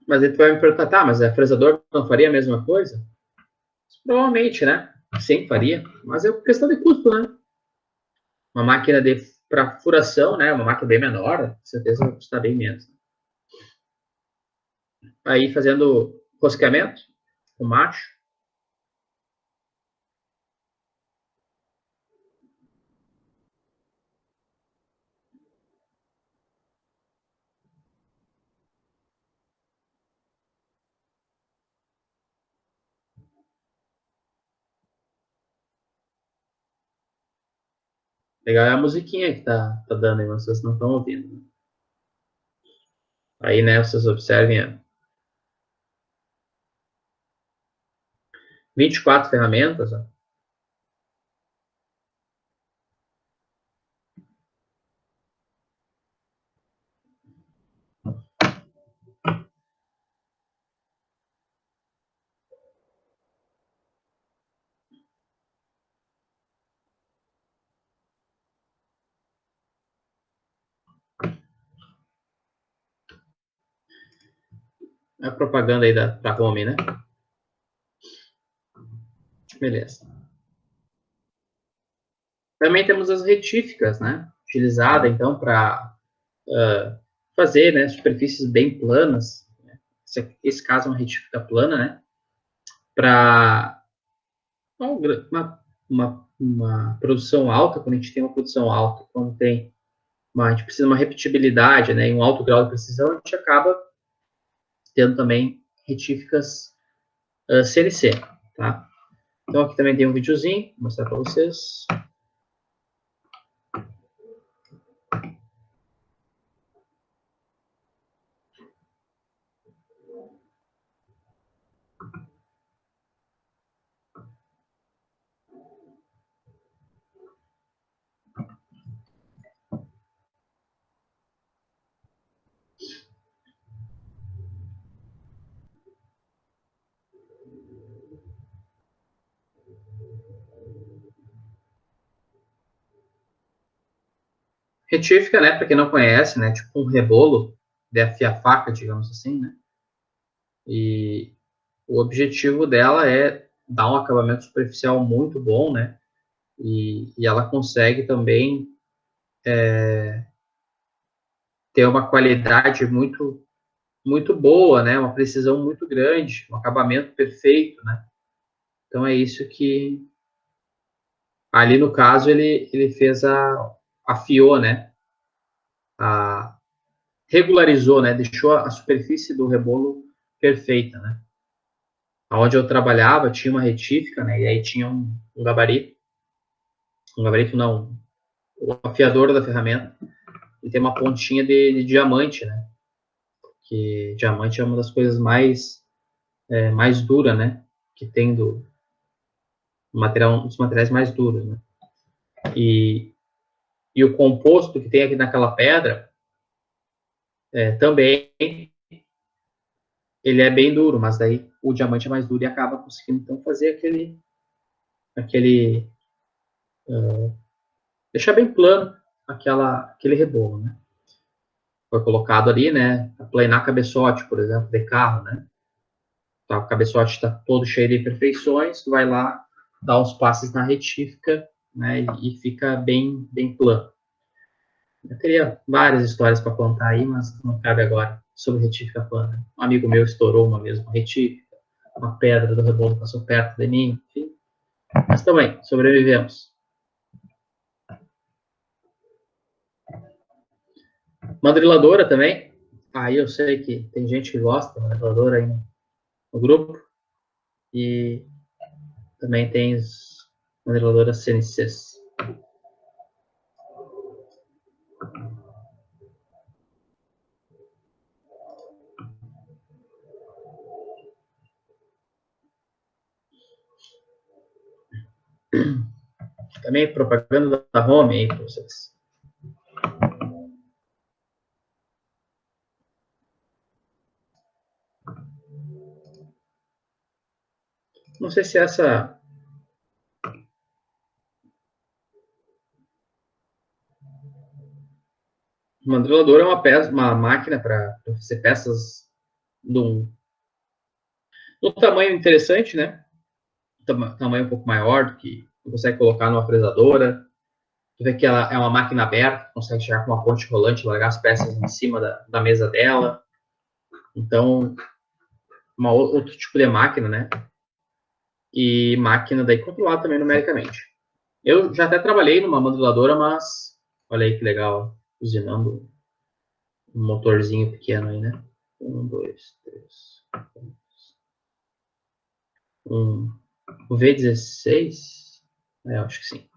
Mas ele vai me perguntar, tá, mas a fresador não faria a mesma coisa? Provavelmente, né? Sim, faria. Mas é questão de custo, né? Uma máquina para furação, né? Uma máquina bem menor, com certeza vai custar bem menos. Aí fazendo rosqueamento com macho. Legal é a musiquinha que tá dando aí, mas vocês não estão ouvindo. Aí, né, vocês observem 24 ferramentas, ó. É a propaganda aí da Home, né? Beleza. Também temos as retíficas, né? Utilizada, então, para fazer, né, superfícies bem planas. Esse caso é uma retífica plana, né? Para uma produção alta, quando a gente tem uma produção alta, quando a gente precisa de uma repetibilidade, né, e um alto grau de precisão, a gente acaba tendo também retíficas CNC, tá? Então aqui também tem um videozinho, vou mostrar para vocês. Retífica, né, para quem não conhece, né, tipo um rebolo de afiar faca, digamos assim, né? E o objetivo dela é dar um acabamento superficial muito bom, né? E ela consegue também ter uma qualidade muito boa, né? Uma precisão muito grande, um acabamento perfeito, né? Então é isso que ali no caso ele fez afiou, né? A, regularizou, né? Deixou a superfície do rebolo perfeita, né? Onde eu trabalhava tinha uma retífica, né? E aí tinha um gabarito não, o afiador da ferramenta, e tem uma pontinha de diamante, né? Que diamante é uma das coisas mais dura, né? Que tem do material, um dos materiais mais duros, né? E, e o composto que tem aqui naquela pedra também ele é bem duro, mas daí o diamante é mais duro e acaba conseguindo então fazer aquele deixar bem plano aquele rebolo, né? Foi colocado ali, né? Aplanar cabeçote, por exemplo, de carro, né? Tá, o cabeçote está todo cheio de imperfeições, tu vai lá, dá uns passes na retífica, né? E fica bem plano. Eu teria várias histórias para contar aí, mas não cabe agora sobre retífica plana. Um amigo meu estourou uma vez uma retífica, uma pedra do rebolo passou perto de mim, enfim. Mas também, sobrevivemos. Mandriladora também. Aí eu sei que tem gente que gosta de mandriladora aí no grupo. E também tem as mandriladoras CNCs. Também propaganda da Home aí para vocês. Não sei se essa mandriladora é uma máquina para fazer peças de um tamanho interessante, né? Tamanho um pouco maior do que você consegue colocar numa fresadora. Tu vê que ela é uma máquina aberta, consegue chegar com uma ponte rolante, largar as peças em cima da mesa dela. Então, outro tipo de máquina, né? E máquina daí controlada também numericamente. Eu já até trabalhei numa moduladora, mas olha aí que legal, usinando um motorzinho pequeno aí, né? Um, dois, três. O V16? É, eu acho que sim.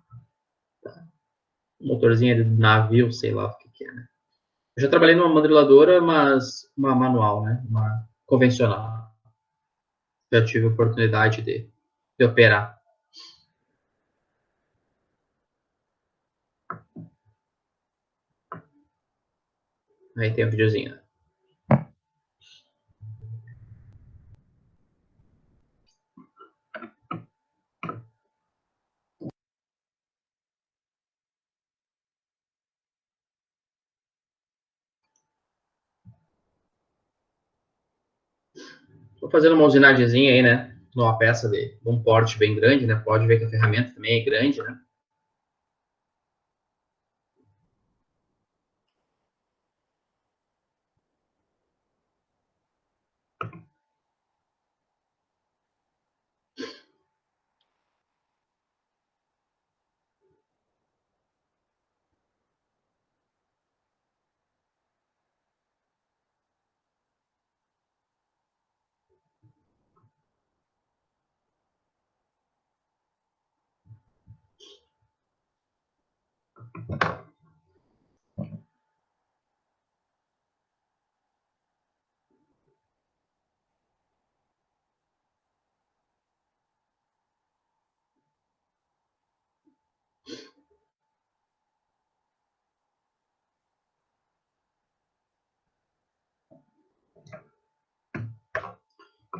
Tá. Um motorzinho de navio, sei lá o que é, né? Eu já trabalhei numa moduladora, mas uma manual, né? Uma convencional. Já tive a oportunidade de operar. Aí tem um videozinho. Estou fazendo uma usinagemzinha aí, né? Numa peça de um porte bem grande, né? Pode ver que a ferramenta também é grande, né?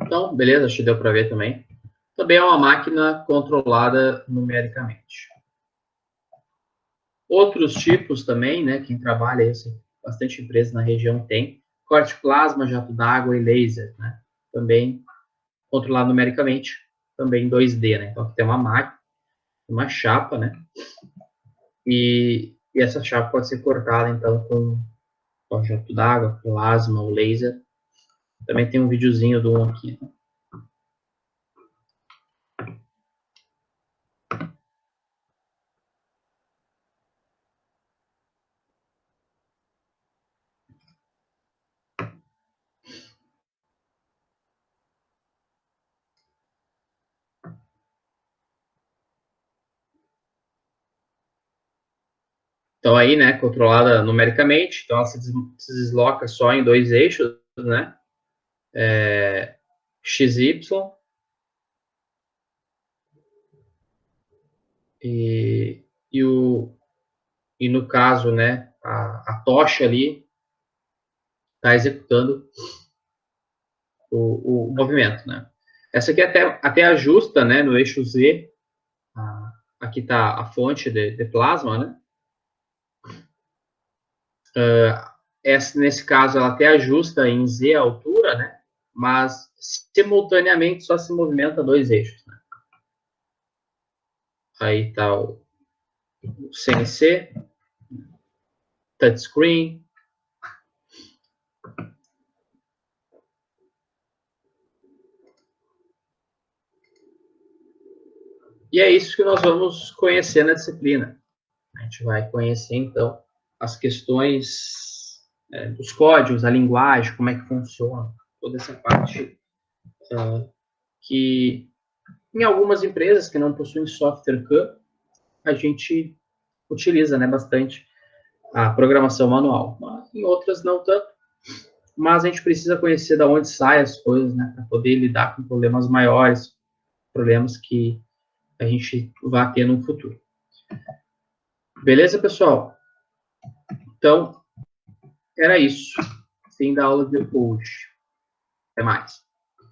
Então, beleza, acho que deu para ver também. Também é uma máquina controlada numericamente. Outros tipos também, né? Quem trabalha isso, bastante empresas na região tem. Corte plasma, jato d'água e laser, né? Também controlado numericamente, também em 2D, né? Então aqui tem uma máquina, uma chapa, né? E essa chapa pode ser cortada, então, com jato d'água, plasma ou laser. Também tem um videozinho do um aqui. Então aí, né, controlada numericamente, então ela se desloca só em dois eixos, né? XY e, e, o, e no caso, né, a tocha ali está executando o movimento, né? Essa aqui até ajusta, né, no eixo Z, Aqui está a fonte de plasma, né? Nesse caso, ela até ajusta em Z a altura, né? Mas simultaneamente só se movimenta 2 eixos. Né? Aí está o CNC, touchscreen. E é isso que nós vamos conhecer na disciplina. A gente vai conhecer, então, as questões dos códigos, a linguagem, como é que funciona, toda essa parte que, em algumas empresas que não possuem software CAM, a gente utiliza, né, bastante a programação manual. Mas em outras não tanto. Mas a gente precisa conhecer de onde saem as coisas, né, para poder lidar com problemas maiores, problemas que a gente vai ter no futuro. Beleza, pessoal? Então, era isso. Fim da aula de hoje. Até mais.